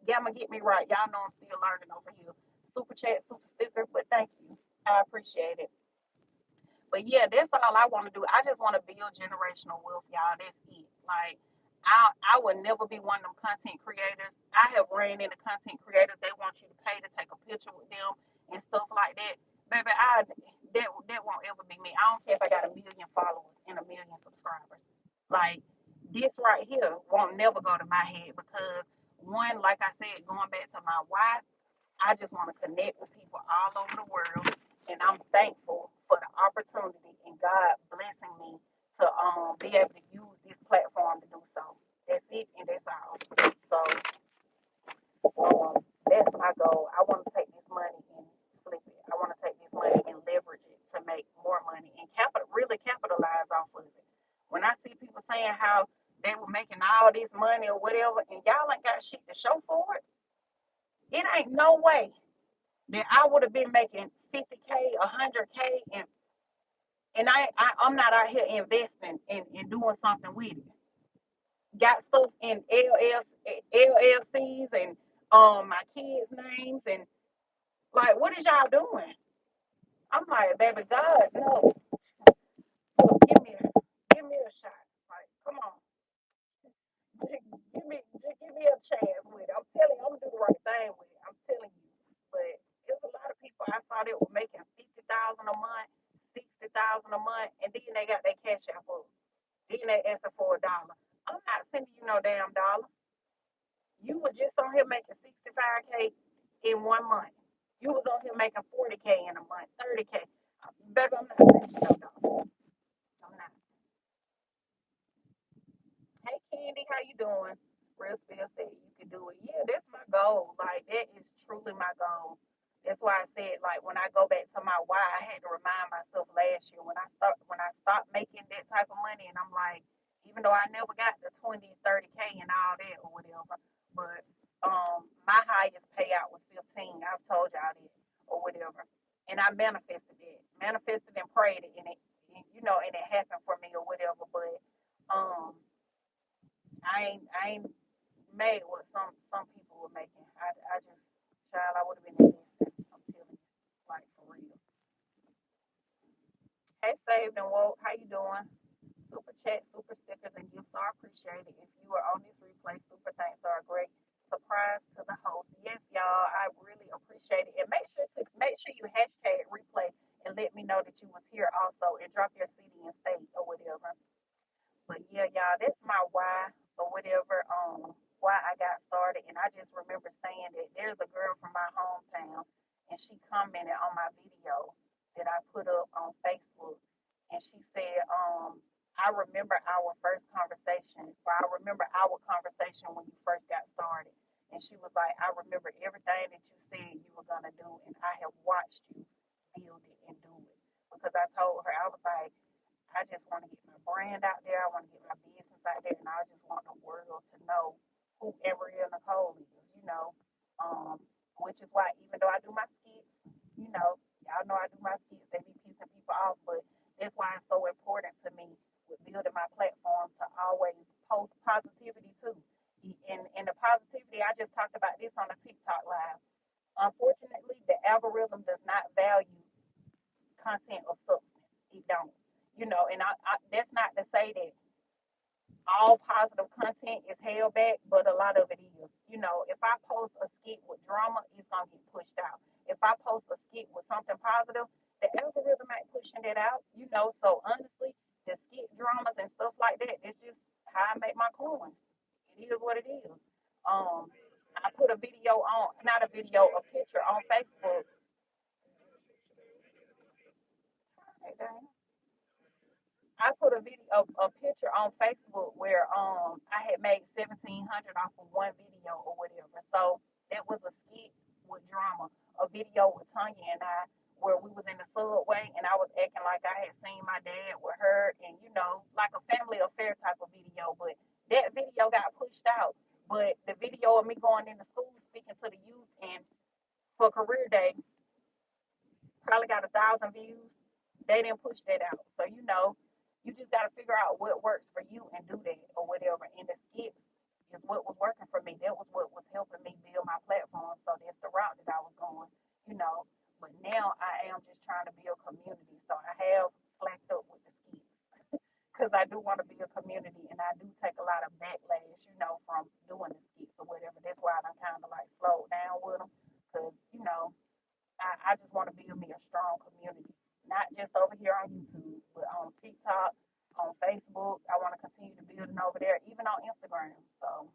Gamma get me right. Y'all know I'm still learning over here. Super chat, super sticker, but thank you. I appreciate it. But yeah, that's all I want to do. I just want to build generational wealth, y'all. That's it. Like I would never be one of them content creators. I have ran into content creators. They want you to pay to take a picture with them and stuff like that. Baby, that won't ever be me. I don't care if I got a million followers and a million subscribers. Like this right here won't never go to my head, because one, like I said, going back to my why, I just want to connect with people all over the world, and I'm thankful for the opportunity and God blessing me to be able to use this platform to do so. That's it, and that's all. So that's my goal. I want to take this money and flip it. I want to take this money and leverage it to make more money and really capitalize off of it. When I see people saying how they were making all this money or whatever, and y'all ain't got shit to show for it, it ain't no way that I would have been making 50K, 100K, and I'm not out here investing and doing something with it. Got stuff in LLCs and my kids' names, and like, what is y'all doing? I'm like, baby, God, no. Look, give me a shot. Like, come on. Give me a chance with it. I'm telling you, I'm gonna do the right thing with it. I'm telling you. But there's a lot of people I saw that were making 50,000 a month, 60,000 a month, and then they got their cash out for it. Then they asking for $1. I'm not sending you no damn dollar. You were just on here making 65K in 1 month. You was on here making 40K in a month, 30K. Baby, I'm not sending you no dollar. I'm not. Hey Candy, how you doing? Real Spill said you can do it. Yeah, that's my goal. Like that is truly my goal. That's why I said, like, when I go back to my why, I had to remind myself last year when I stopped making that type of money, and I'm like, even though I never got the 20, 30K and all that or whatever, but my highest payout was 15. I've told y'all that or whatever, and I manifested and prayed it, and and it happened for me or whatever. But um, I ain't made what some people were making. I just, child, I would have been invested. I'm telling you, like for real. Hey, Saved and Woke, how you doing? Super chat, super stickers, and gifts are appreciated. If you are on this replay, super thanks are a great surprise to the host. Yes, y'all, I really appreciate it. And make sure you hashtag replay and let me know that you was here also, and drop your city and state or whatever. But yeah, y'all, that's my why or whatever, why I got started. And I just remember saying that there's a girl from my hometown, and she commented on my video that I put up on Facebook, and she said, I remember our first conversation, or I remember our conversation when you first got started. And she was like, I remember everything that you said you were gonna do, and I have watched you build it and do it. Because I told her, I was like, I just want to get my brand out there. I want to get my business out there, and I just want the world to know who Ariel Nicole is. Um, which is why, even though I do my skits, y'all know I do my skits, they be pissing people off, but That's why it's so important to me with building my platform to always post positivity too. And the positivity, I just talked about this on a TikTok live. Unfortunately, the algorithm does not value content of substance. It don't. And that's not to say that all positive content is held back, but a lot of it is. If I post a skit with drama, it's gonna get pushed out. If I post a skit with something positive, the algorithm ain't pushing it out. So honestly, the skit dramas and stuff like that, it's just how I make my coins. It is what it is. Um, I put a video on, not a video, a picture on Facebook. Hey, dang. I put a picture on Facebook where I had made 1,700 off of one video or whatever. So that was a skit with drama, a video with Tanya and I where we was in the subway and I was acting like I had seen my dad with her and like a family affair type of video. But that video got pushed out. But the video of me going into school speaking to the youth and for career day probably got 1,000 views. They didn't push that out. So you just gotta figure out what works for you and do that or whatever. And the skits is what was working for me. That was what was helping me build my platform. So that's the route that I was going, you know. But now I am just trying to build community. So I have slacked up with the skits because I do want to be a community and I do take a lot of backlash, from doing the skits or whatever. That's why I kind of like slowed down with them because, I just want to build me a strong community, not just over here on YouTube, but on TikTok, on Facebook. I want to continue to build it over there, even on Instagram. So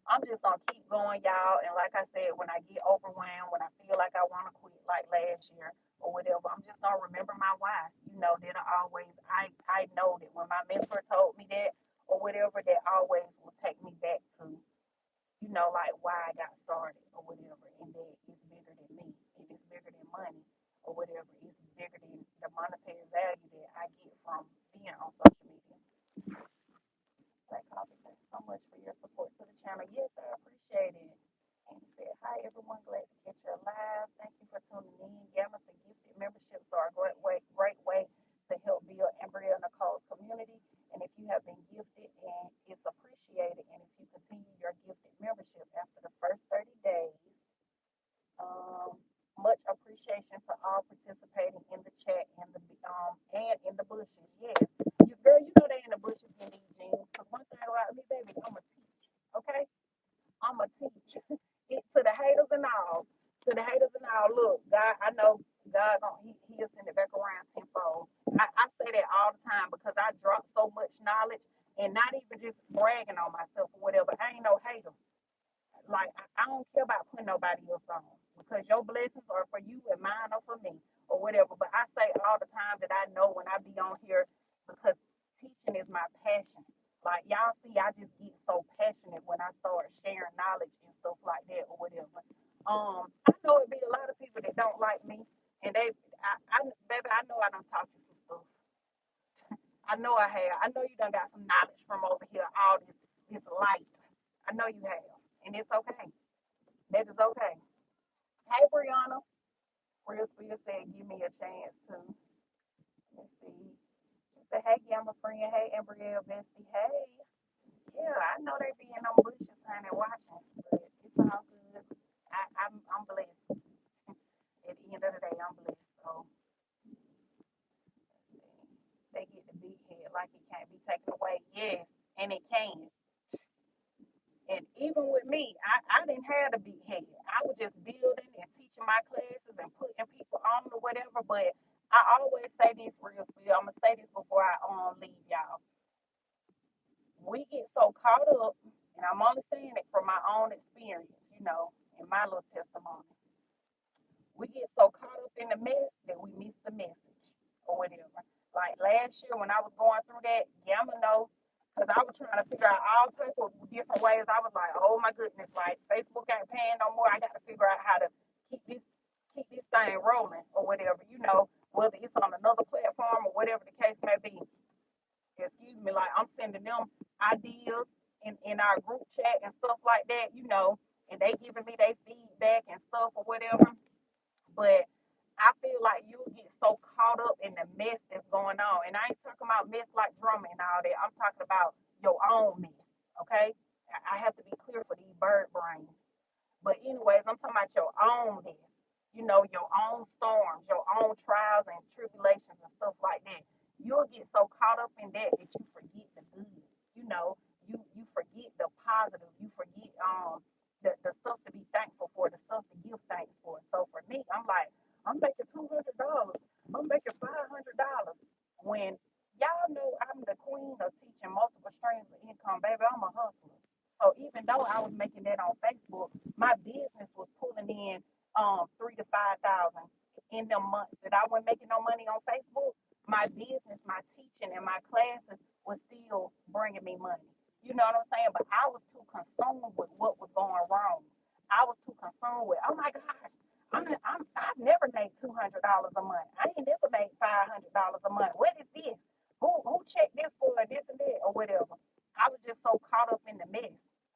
I'm just gonna keep going, y'all. And like I said, when I get overwhelmed, when I feel like I want to quit, like last year or whatever, I'm just gonna remember my why. That I always, I know that when my mentor told me that or whatever, that always will take me back to like why I got started or whatever, and that it's bigger than me, and it's bigger than money or whatever. It's bigger than the monetary value that I get from being on social media. Like, thanks so much for your support to the channel. Yes, I appreciate it. And he said, hi everyone, glad to catch your live. Thank you for tuning in. Gamma and gifted memberships are a great way to help build Ambria Nicole's community. And if you have been gifted and it's appreciated, and if you continue your gifted membership after the first 30 days, much appreciation to all participating in the chat and in the bushes. Yes, girl, they in the bushes in these jeans. Cause one thing about me, baby, I'm a teach. Okay, I'm a teach. It to the haters and all. To the haters and all. Look, God, I know God he'll send it back around tenfold. I say that all the time because I drop so much knowledge and not even just bragging on myself or whatever. I ain't no hater. Like I don't care about putting nobody else on because your blessings are for you and mine are for me or whatever. But I say all the time that I know when I be on here because teaching is my passion. Like y'all see, I just get so passionate when I start sharing knowledge and stuff like that or whatever. I know it be a lot of people that don't like me, and baby, I know I done taught you some stuff. I know I have. I know you done got some knowledge from over here, all this light. I know you have, and it's okay. That is okay. Hey, Brianna. Real Spirit said, give me a chance to. Let's see. She said, hey, Gamma friend. Hey, Ambrielle Bestie. Hey. Yeah, I know they be in them bushes, honey, watching, but it's all good. I'm blessed. At the end of the day, I'm blessed. So they get the big head like it can't be taken away. Yes, and it can. And even with me, I didn't have a big head. I was just building and teaching my classes and putting people on or whatever. But I always say this real spill. I'm gonna say this before I leave y'all. We get so caught up, and I'm only saying it from my own experience, in my little testimony. We get so caught up in the mess that we miss the message or whatever. Like last year when I was going through that, Gamma know, because I was trying to figure out all types of different ways. I was like, oh my goodness, like Facebook ain't paying no more. I got to figure out how to keep this thing rolling or whatever, whether it's on another platform or whatever the case may be. Excuse me, like I'm sending them ideas in our group chat and stuff like that, and they giving me their feedback and stuff or whatever. But I feel like you'll get so caught up in the mess that's going on. And I ain't talking about mess like drama and all that. I'm talking about your own mess, okay? I have to be clear for these bird brains. But anyways, I'm talking about your own mess. You know, your own storms, your own trials and tribulations and stuff like that. You'll get so caught up in that you forget the good. You know, you forget the positive. You forget the stuff to be thankful for, the stuff to give thanks for. So for me, I'm like, I'm making $200. I'm making $500. When y'all know I'm the queen of teaching multiple streams of income, baby, I'm a hustler. So even though I was making that on Facebook, my business was pulling in 3 to 5 thousand in the months that I wasn't making no money on Facebook. My business, my teaching, and my classes was still bringing me money. You know what I'm saying? But I was too consumed with what was going wrong. I was too consumed with, oh my gosh, I've never made $200 a month. I ain't never made $500 a month. What is this? Who checked this for this and that or whatever? I was just so caught up in the mess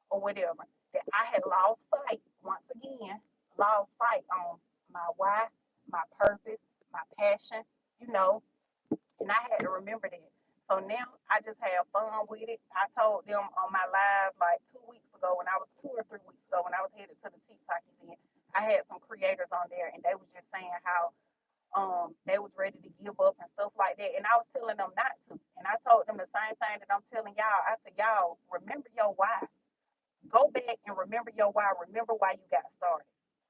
or whatever that I had lost sight once again, lost sight on my why, my purpose, my passion, you know, and I had to remember that. So now I just have fun with it. I told them on my live like 2 weeks ago when I was 2 or 3 weeks ago when I was headed to the TikTok event, I had some creators on there and they was just saying how they was ready to give up and stuff like that. And I was telling them not to. And I told them the same thing that I'm telling y'all. I said, y'all, remember your why. Go back and remember your why. Remember why you got started.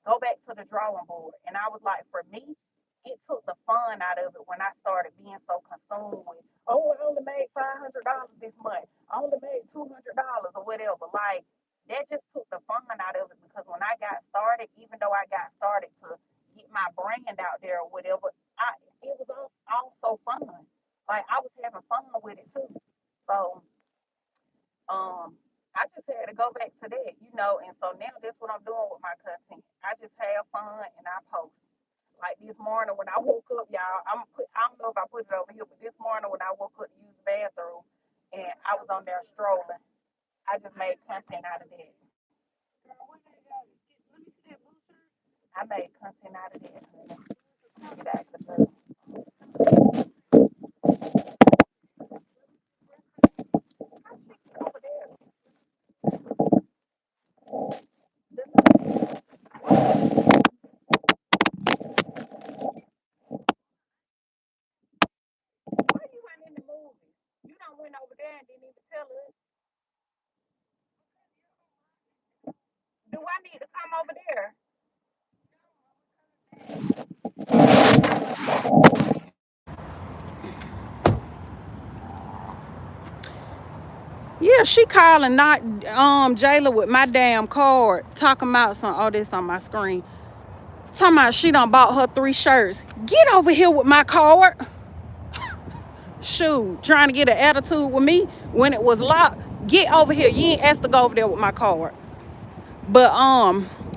Go back to the drawing board. And I was like, for me, it took the fun out of it when I started being so consumed with, oh, I only made $500 this month. I only made $200 or whatever. Like, that just took the fun out of it because when I got started, even though I got started to get my brand out there or whatever, it was all so fun. Like, I was having fun with it too. So, I just had to go back to that, you know, and so now that's what I'm doing with my content. I just have fun and I post. Like this morning when I woke up, y'all, I don't know if I put it over here, but this morning when I woke up to use the bathroom and I was on there strolling, I just made content out of that. I made content out of that. Get out the bus. Over there. Why you went in the movie? You done went over there and didn't even tell us. Do I need to come over there? Yeah, she calling not Jayla with my damn card, talking about some this on my screen. Talking about she done bought her 3 shirts. Get over here with my card. Shoot, trying to get an attitude with me when it was locked. Get over here. You ain't asked to go over there with my card. But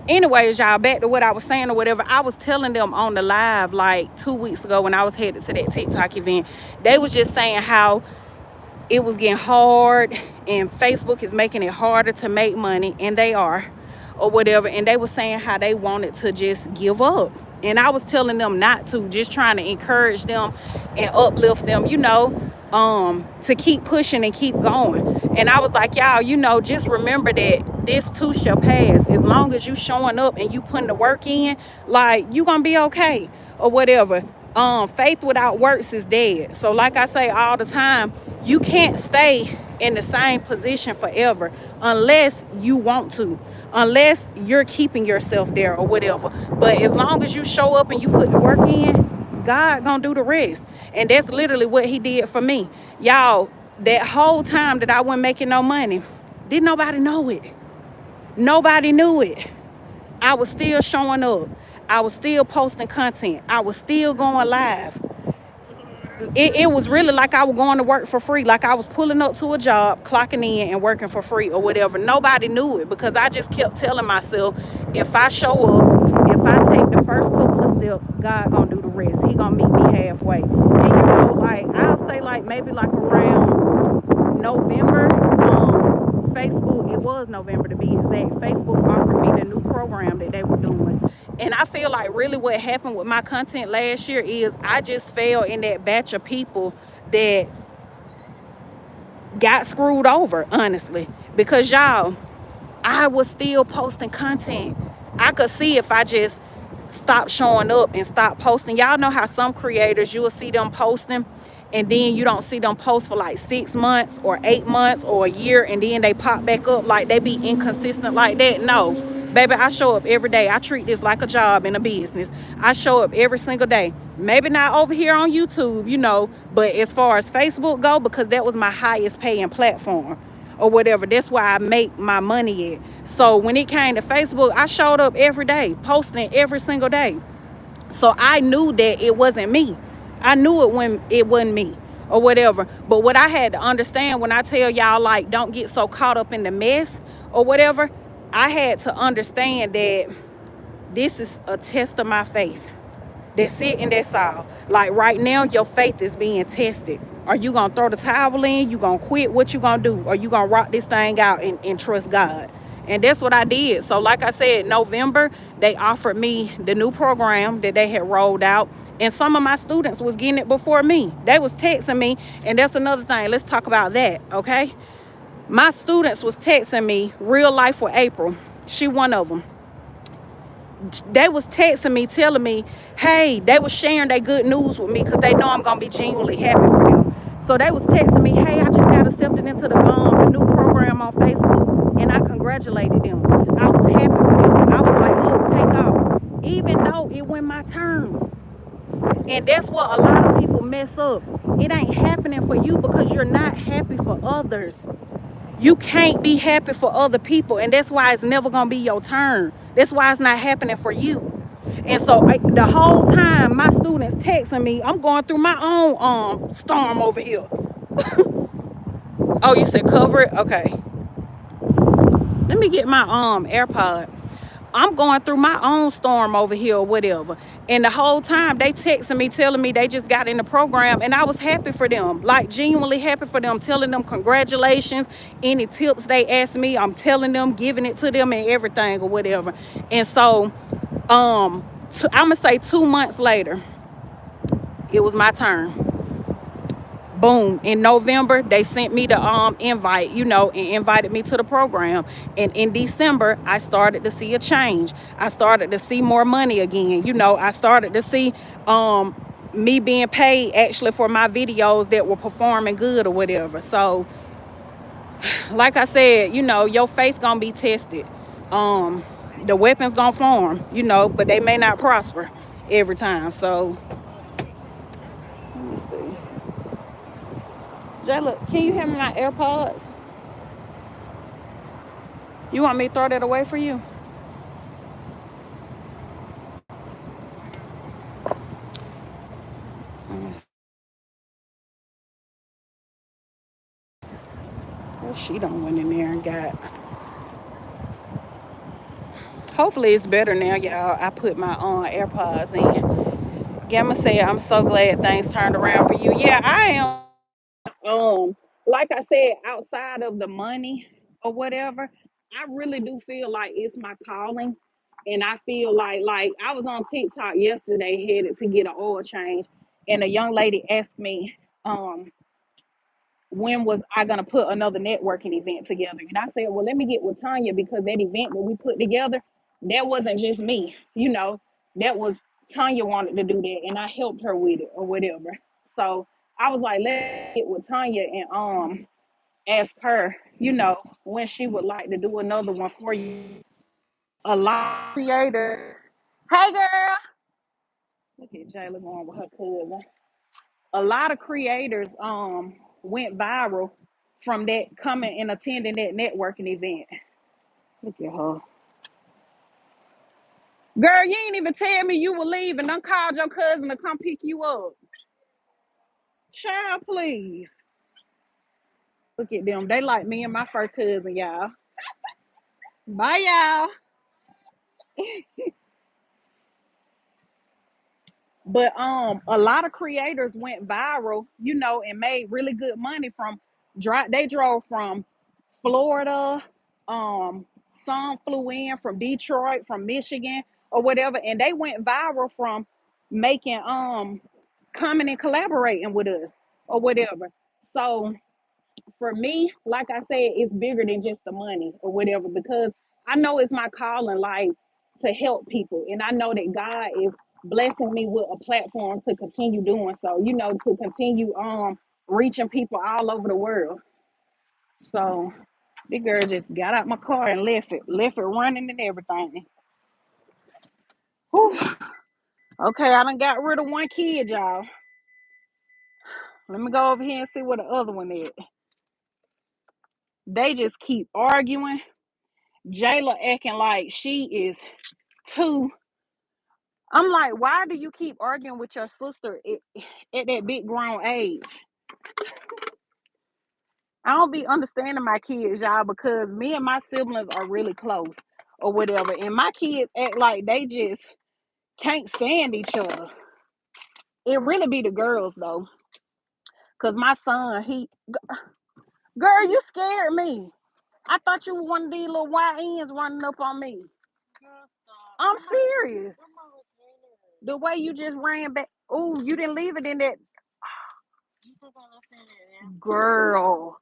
anyways, y'all, back to what I was saying or whatever. I was telling them on the live like 2 weeks ago when I was headed to that TikTok event. They was just saying how it was getting hard and Facebook is making it harder to make money, and they are or whatever, and they were saying how they wanted to just give up, and I was telling them not to, just trying to encourage them and uplift them, you know, to keep pushing and keep going. And I was like, y'all, you know, just remember that this too shall pass. As long as you showing up and you putting the work in, like, you gonna be okay or whatever. Faith without works is dead. So like I say all the time, you can't stay in the same position forever unless you want to, unless you're keeping yourself there or whatever. But as long as you show up and you put the work in, God gonna do the rest. And that's literally what he did for me. Y'all, that whole time that I wasn't making no money, didn't nobody know it. Nobody knew it. I was still showing up. I was still posting content. I was still going live. It was really like I was going to work for free. Like I was pulling up to a job, clocking in and working for free or whatever. Nobody knew it because I just kept telling myself, if I show up, if I take the first couple of steps, God gonna do the rest. He gonna meet me halfway. And you know, like I'll say like maybe like around November, Facebook, it was November to be exact, Facebook offered me the new program that they were doing. And I feel like really what happened with my content last year is I just fell in that batch of people that got screwed over, honestly. Because y'all, I was still posting content. I could see if I just stopped showing up and stopped posting. Y'all know how some creators, you will see them posting and then you don't see them post for like 6 months or 8 months or a year, and then they pop back up like they be inconsistent like that. No, baby, I show up every day. I treat this like a job and a business. I show up every single day. Maybe not over here on YouTube, but as far as Facebook go, because that was my highest paying platform or whatever. That's where I make my money at. So when it came to Facebook, I showed up every day, posting every single day. So I knew that it wasn't me. I knew it when it wasn't me or whatever. But what I had to understand when I tell y'all, like, don't get so caught up in the mess or whatever, I had to understand that this is a test of my faith. That's it and that's all. Like right now, your faith is being tested. Are you gonna throw the towel in? You gonna quit? What you gonna do? Are you gonna rock this thing out and trust God? And that's what I did. So like I said, November, they offered me the new program that they had rolled out. And some of my students was getting it before me. They was texting me. And that's another thing. Let's talk about that, okay? My students was texting me, Real Life with April. She one of them. They was texting me, telling me, hey, they was sharing their good news with me because they know I'm gonna be genuinely happy for them. So they was texting me, hey, I just got accepted into the new program on Facebook, and I congratulated them. I was happy for them. I was like, look, take off, even though it wasn't my turn. And that's what a lot of people mess up. It ain't happening for you because you're not happy for others. You can't be happy for other people, and that's why it's never gonna be your turn. That's why it's not happening for you. And so the whole time my students texting me, I'm going through my own storm over here. Oh, you said cover it? Okay. Let me get my AirPod. I'm going through my own storm over here or whatever. And the whole time they texting me, telling me they just got in the program, and I was happy for them, like genuinely happy for them, telling them congratulations. Any tips they ask me, I'm telling them, giving it to them and everything or whatever. And so I'm gonna say 2 months later, it was my turn. Boom, in November they sent me the invite, and invited me to the program. And in December I started to see a change. I started to see more money again. I started to see me being paid actually for my videos that were performing good or whatever. So like I said, your faith gonna be tested. The weapons gonna form, but they may not prosper every time. So let me see. Jayla, can you hand me my AirPods? You want me to throw that away for you? Well, she done went in there and got. Hopefully it's better now, y'all. I put my AirPods in. Gamma said, I'm so glad things turned around for you. Yeah, I am. Like I said, outside of the money or whatever, I really do feel like it's my calling. And I feel like I was on TikTok yesterday headed to get an oil change, and a young lady asked me, when was I gonna put another networking event together? And I said, well, let me get with Tanya, because that event that we put together, that wasn't just me, that was Tanya wanted to do that, and I helped her with it or whatever. So I was like, let's get with Tanya and ask her, when she would like to do another one for you. A lot of creators. Hey girl. Look at Jayla going with her cousin. A lot of creators went viral from that, coming and attending that networking event. Look at her. Girl, you ain't even tell me you were leaving. Done called your cousin to come pick you up. Child, please. Look at them. They like me and my first cousin, y'all. Bye, y'all. But a lot of creators went viral, and made really good money from they drove from Florida, some flew in from Detroit, from Michigan. or whatever, and they went viral from making coming and collaborating with us or whatever. So for me, like I said, it's bigger than just the money or whatever, because I know it's my calling, like, to help people, and I know that God is blessing me with a platform to continue doing so. To continue reaching people all over the world. So the girl just got out my car and left it running and everything. Whew. Okay, I done got rid of one kid, y'all. Let me go over here and see where the other one is. They just keep arguing. Jayla acting like she is two. I'm like, why do you keep arguing with your sister at that big grown age? I don't be understanding my kids, y'all, because me and my siblings are really close or whatever. And my kids act like they just can't stand each other. It really be the girls, though. Because my son, girl, you scared me. I thought you were one of these little YNs running up on me. I'm serious. The way you just ran back. Oh, you didn't leave it in that. Girl.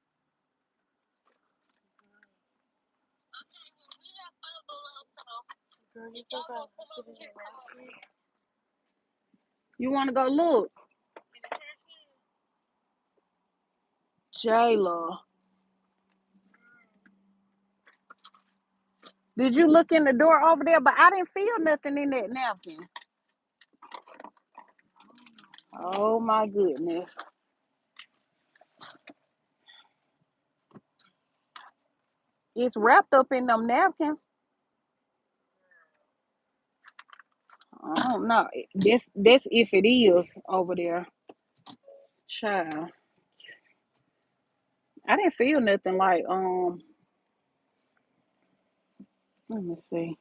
You want to go look? Jayla. Did you look in the door over there? But I didn't feel nothing in that napkin. Oh my goodness. It's wrapped up in them napkins. I don't know. That's if it is over there. Child. I didn't feel nothing like let me see.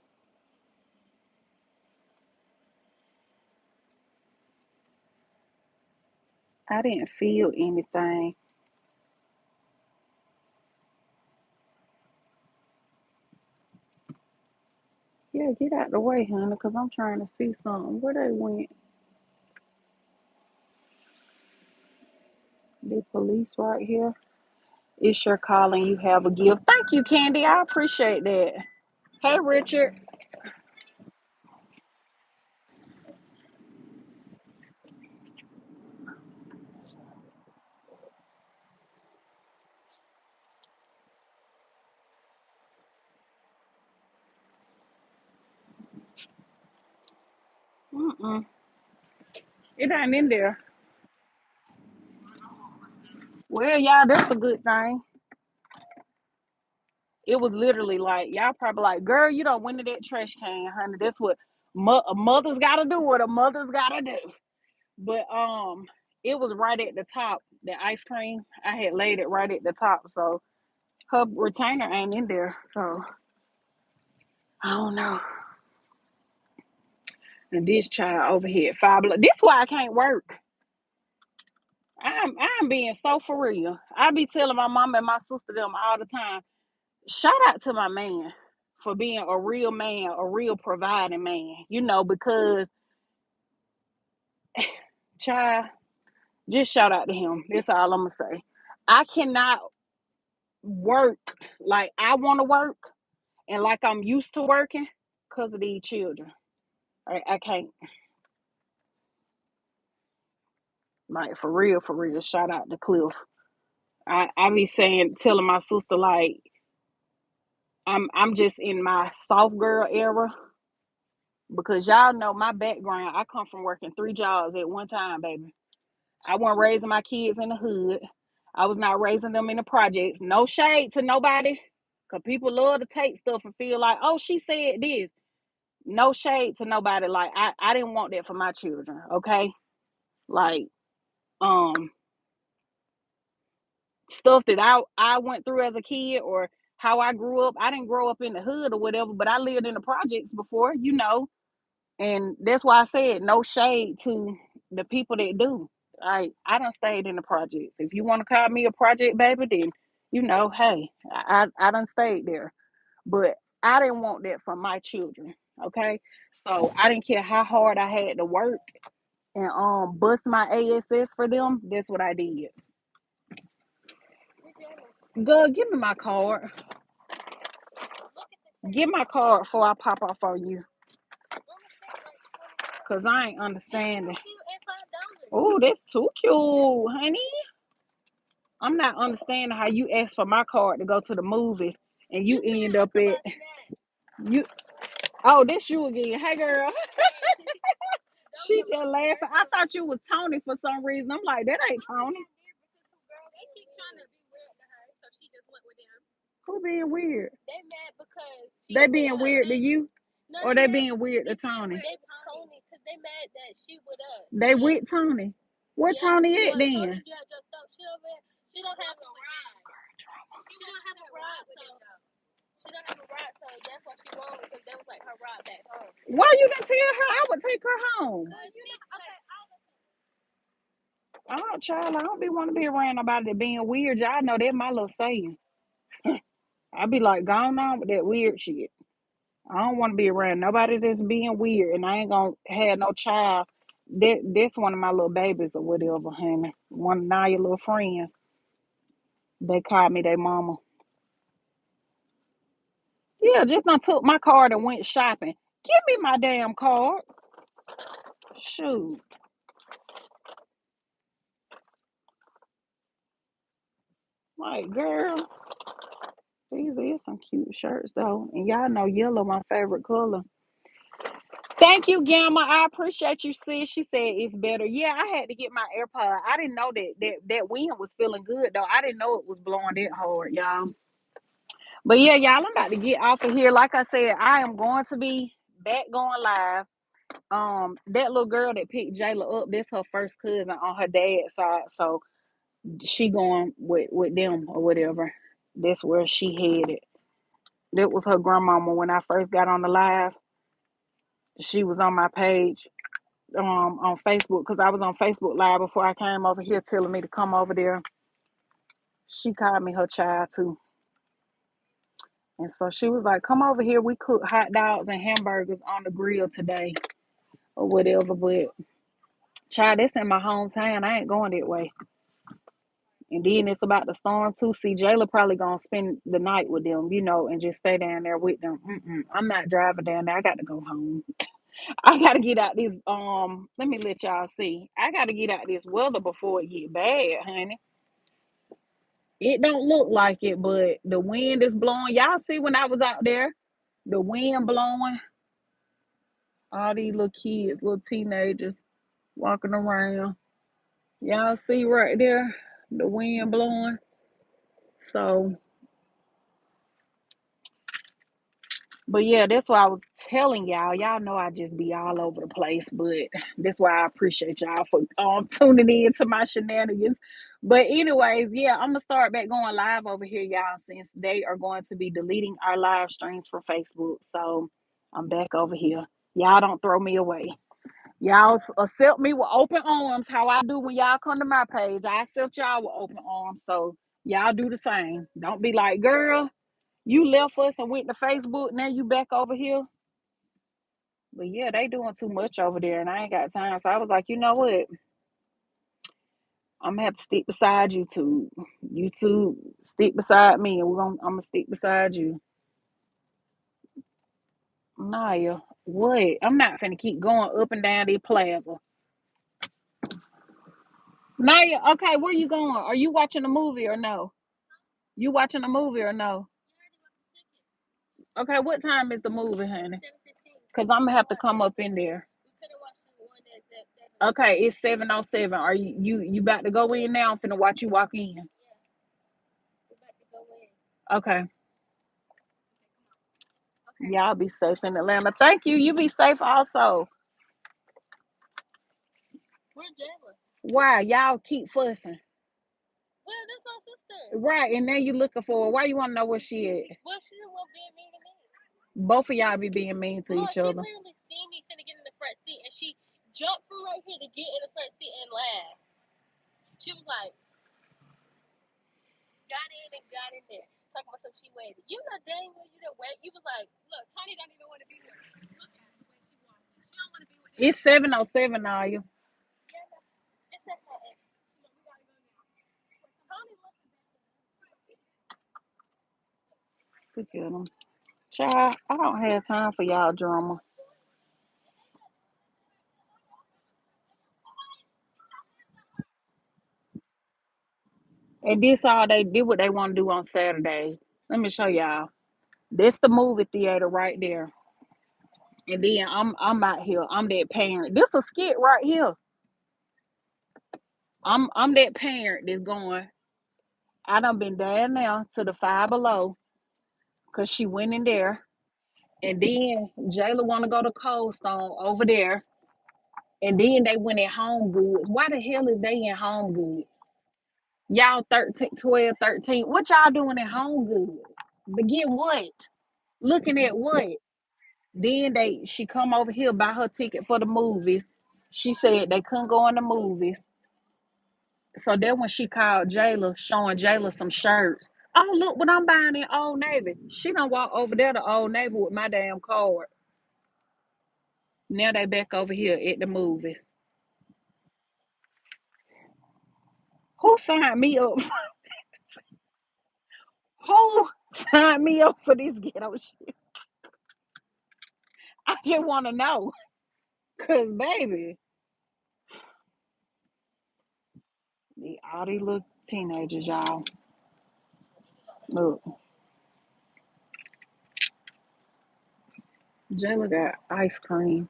I didn't feel anything. Yeah, get out the way, honey, because I'm trying to see something. Where they went? The police right here. It's your calling. You have a gift. Thank you, Candy. I appreciate that. Hey, Richard. Mm-mm. It ain't in there. Well, y'all, that's a good thing. It was literally like, y'all probably like, girl, you don't went to that trash can, honey. That's what a mother's got to do. What a mother's got to do. But it was right at the top. The ice cream, I had laid it right at the top. So her retainer ain't in there. So I don't know. And this child over here, fabulous. This why I can't work. I'm being so for real. I be telling my mom and my sister them all the time. Shout out to my man for being a real man, a real providing man. Because child, just shout out to him. That's all I'm gonna say. I cannot work like I want to work and like I'm used to working because of these children. I can't. Like for real, for real. Shout out to Cliff. I be telling my sister like I'm just in my soft girl era because y'all know my background. I come from working 3 jobs at one time, baby. I wasn't raising my kids in the hood. I was not raising them in the projects. No shade to nobody, cause people love to take stuff and feel like, oh, she said this. No shade to nobody. Like I didn't want that for my children. Okay, like um stuff that I went through as a kid or how I grew up. I didn't grow up in the hood or whatever, but I lived in the projects before. And that's why I said no shade to the people that do. I done stayed in the projects. If you want to call me a project baby, then hey, I done stayed there. But I didn't want that for my children. Okay. So I didn't care how hard I had to work and bust my ASS for them. That's what I did. Good, give me my card. Give my card before I pop off on you. Cause I ain't understanding. Oh, that's too cute, honey. I'm not understanding how you ask for my card to go to the movies and you end up at you. Oh, this you again. Hey, girl. She just laughing. I thought you was Tony for some reason. I'm like, that ain't Tony. Who being weird? They being weird to you, or they being weird to Tony? They with Tony. Where Tony at then? Why you didn't tell her I would take her home? Oh, child, I don't be want to be around nobody that being weird. Y'all know that my little saying. I be like, going on with that weird shit. I don't want to be around nobody that's being weird, and I ain't gonna have no child. That's one of my little babies or whatever, honey. One of Naya little friends. They called me their mama. Yeah, just done took my card and went shopping. Give me my damn card. Shoot. Like, girl, these is some cute shirts though. And y'all know yellow my favorite color. Thank you, Gamma. I appreciate you, sis. She said it's better. Yeah, I had to get my AirPod. I didn't know that wind was feeling good though. I didn't know it was blowing that hard, y'all. But yeah, y'all, I'm about to get off of here. Like I said, I am going to be back going live. That little girl that picked Jayla up, that's her first cousin on her dad's side. So she going with them or whatever. That's where she headed. That was her grandmama when I first got on the live. She was on my page on Facebook because I was on Facebook Live before I came over here telling me to come over there. She called me her child too. And so she was like, come over here. We cook hot dogs and hamburgers on the grill today or whatever. But child, that's in my hometown. I ain't going that way. And then it's about the storm too. See, Jayla probably gonna spend the night with them, and just stay down there with them. I'm not driving down there. I got to go home. I gotta get out this. Let me let y'all see. I gotta get out this weather before it get bad, honey. It don't look like it, but the wind is blowing. Y'all see when I was out there, the wind blowing. All these little kids, little teenagers walking around. Y'all see right there, the wind blowing. So, but yeah, that's why I was telling y'all. Y'all know I just be all over the place, but that's why I appreciate y'all for tuning in to my shenanigans. But anyways, yeah, I'm gonna start back going live over here, y'all, since they are going to be deleting our live streams for Facebook. So I'm back over here. Y'all don't throw me away. Y'all accept me with open arms, how I do when y'all come to my page. I accept y'all with open arms. So y'all do the same. Don't be like, girl, you left us and went to Facebook. Now you back over here. But yeah, they doing too much over there, and I ain't got time. So I was like, you know what? I'm gonna have to stick beside YouTube. YouTube, stick beside me, and I'm gonna stick beside you. Naya, what? I'm not finna keep going up and down the plaza. Naya, okay, where you going? Are you watching a movie or no? You watching a movie or no? Okay, what time is the movie, honey? Cause I'm gonna have to come up in there. Okay, it's 7:07. Are you about to go in now? I'm finna watch you walk in. Okay. Y'all be safe in Atlanta. Thank you. You be safe also. Why? Y'all keep fussing. Right, and now you looking for her. Why you wanna know where she at? Both of y'all be being mean to each other. It's 7:07 now. You look at them. Child, I don't have time for y'all drama. And this all they did what they want to do on Saturday. Let me show y'all. This the movie theater right there. And then I'm out here. I'm that parent. This a skit right here. I'm that parent that's going. I done been down now to the Five Below because she went in there. And then Jayla want to go to Cold Stone over there. And then they went in Home Goods. Why the hell is they in Home Goods? Y'all 13, 12, 13. What y'all doing at Home Goods? But get what? Looking at what? Then she come over here, buy her ticket for the movies. She said they couldn't go in the movies. So then when she called Jayla, showing Jayla some shirts. Oh, look what I'm buying in Old Navy. She done walk over there to Old Navy with my damn card. Now they back over here at the movies. Who signed me up? Who signed me up for this ghetto shit? I just want to know. Cause baby, all these little teenagers, y'all. Look, Jayla got ice cream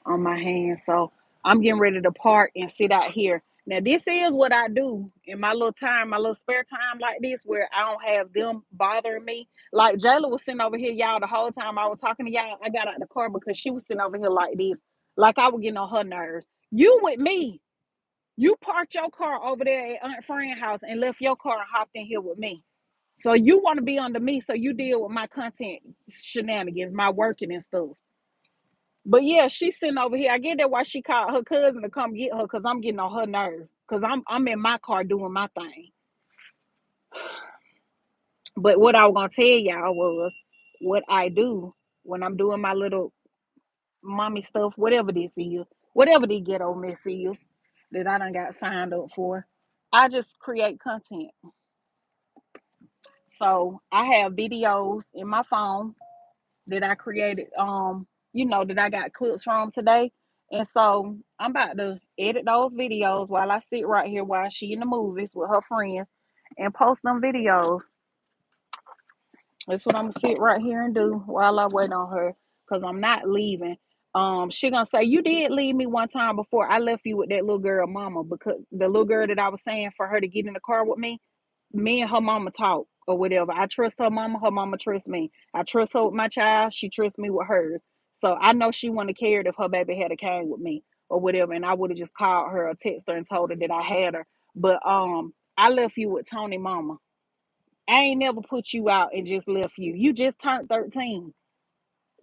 on my hands. So I'm getting ready to park and sit out here. Now, this is what I do in my little time, my little spare time like this, where I don't have them bothering me. Like Jayla was sitting over here, y'all, the whole time I was talking to y'all. I got out the car because she was sitting over here like this, like I was getting on her nerves. You with me. You parked your car over there at Aunt Fran's house and left your car and hopped in here with me. So you want to be under me, so you deal with my content shenanigans, my working and stuff. But yeah, she's sitting over here. I get that why she called her cousin to come get her because I'm getting on her nerve. Because I'm in my car doing my thing. But what I was gonna tell y'all was what I do when I'm doing my little mommy stuff, whatever this is, whatever the ghetto mess is that I done got signed up for. I just create content. So I have videos in my phone that I created, that I got clips from today. And so I'm about to edit those videos while I sit right here while she in the movies with her friends and post them videos. That's what I'm gonna sit right here and do while I wait on her because I'm not leaving. She gonna say you did leave me one time before I left you with that little girl mama because the little girl that I was saying for her to get in the car with me and her mama talk or whatever. I trust her mama trusts me. I trust her with my child, she trusts me with hers. So I know she wouldn't have cared if her baby had a came with me or whatever, and I would have just called her or texted her and told her that I had her. But I left you with Tony mama. I ain't never put you out and just left you. You just turned 13.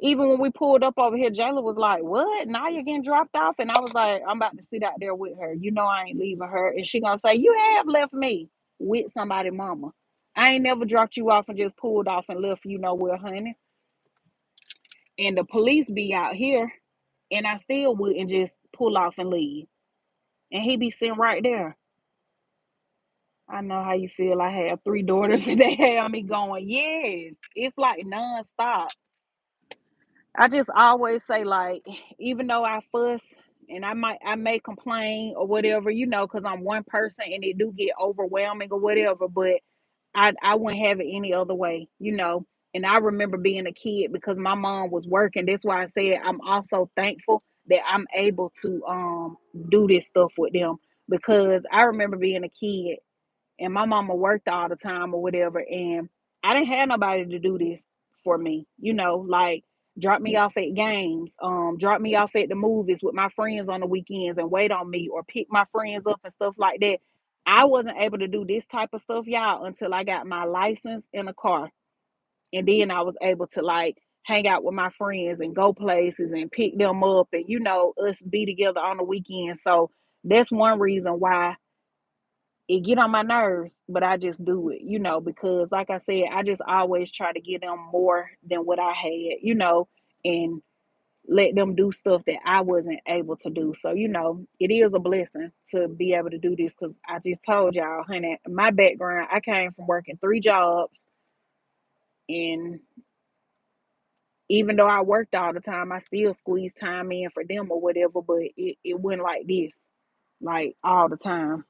Even when we pulled up over here, Jayla was like, "What? Now you're getting dropped off?" And I was like, "I'm about to sit out there with her. You know I ain't leaving her." And she gonna say, "You have left me with somebody, mama. I ain't never dropped you off and just pulled off and left you nowhere, honey." And the police be out here, and I still wouldn't just pull off and leave. And he be sitting right there. I know how you feel. I have three daughters, and they have me going, "Yes." It's like nonstop. I just always say like, even though I fuss and I may complain or whatever, because I'm one person and it do get overwhelming or whatever, but I wouldn't have it any other way. And I remember being a kid because my mom was working. That's why I said I'm also thankful that I'm able to do this stuff with them because I remember being a kid and my mama worked all the time or whatever, and I didn't have nobody to do this for me, like drop me off at games, drop me off at the movies with my friends on the weekends and wait on me or pick my friends up and stuff like that. I wasn't able to do this type of stuff, y'all, until I got my license in a car. And then I was able to like hang out with my friends and go places and pick them up and us be together on the weekend. So that's one reason why it get on my nerves, but I just do it, because like I said, I just always try to give them more than what I had, and let them do stuff that I wasn't able to do. So, it is a blessing to be able to do this because I just told y'all, honey, my background, I came from working 3 jobs. And even though I worked all the time, I still squeezed time in for them or whatever, but it went like this, like all the time.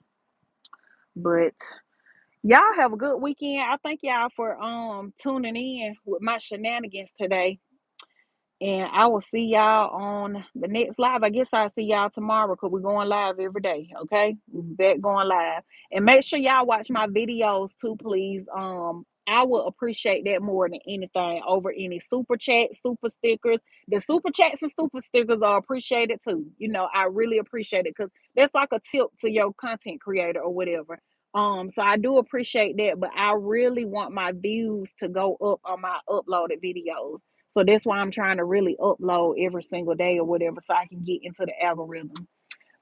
But y'all have a good weekend. I thank y'all for tuning in with my shenanigans today. And I will see y'all on the next live. I guess I'll see y'all tomorrow because we're going live every day. Okay. We're back going live. And make sure y'all watch my videos too, please. I will appreciate that more than anything over any super chat, super stickers. The super chats and super stickers are appreciated too. I really appreciate it because that's like a tip to your content creator or whatever. So I do appreciate that, but I really want my views to go up on my uploaded videos. So that's why I'm trying to really upload every single day or whatever so I can get into the algorithm.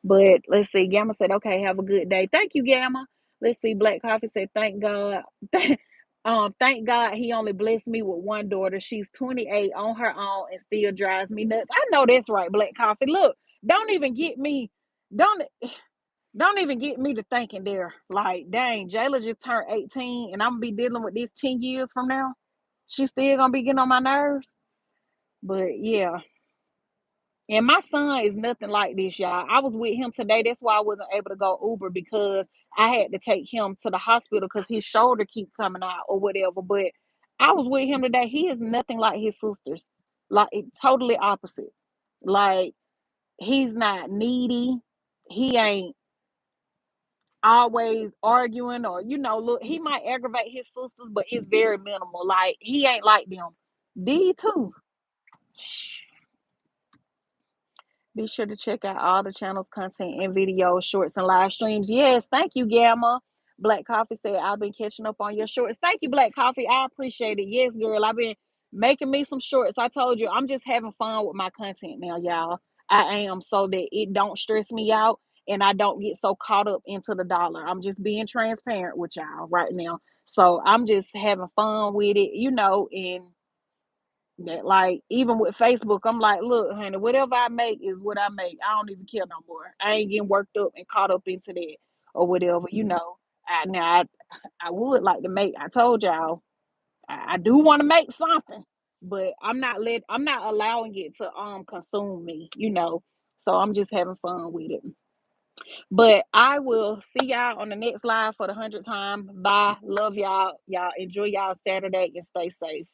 But let's see. Gamma said, okay, have a good day. Thank you, Gamma. Let's see. Black Coffee said, thank God. Thank God he only blessed me with one daughter. She's 28 on her own and still drives me nuts. I know that's right, Black Coffee. Look, don't even get me. Don't don't even get me to thinking there. Like, dang, Jayla just turned 18 and I'm gonna be dealing with this 10 years from now. She's still gonna be getting on my nerves. But yeah, and my son is nothing like this, y'all. I was with him today. That's why I wasn't able to go Uber because I had to take him to the hospital because his shoulder keep coming out or whatever. But I was with him today. He is nothing like his sisters. Like totally opposite. Like he's not needy. He ain't always arguing or look, he might aggravate his sisters, but it's very minimal. Like he ain't like them. D too. Shh. Be sure to check out all the channel's content and videos, shorts, and live streams. Yes, thank you, Gamma. Black Coffee said, I've been catching up on your shorts. Thank you, Black Coffee. I appreciate it. Yes, girl. I've been making me some shorts. I told you, I'm just having fun with my content now, y'all. I am, so that it don't stress me out and I don't get so caught up into the dollar. I'm just being transparent with y'all right now. So I'm just having fun with it, and that, like, even with Facebook, I'm like, look, honey, whatever I make is what I make. I don't even care no more. I ain't getting worked up and caught up into that or whatever. I would like to make. I told y'all, I do want to make something, but I'm not allowing it to consume me. So I'm just having fun with it. But I will see y'all on the next live for the 100th time. Bye. Love y'all. Y'all enjoy y'all Saturday and stay safe.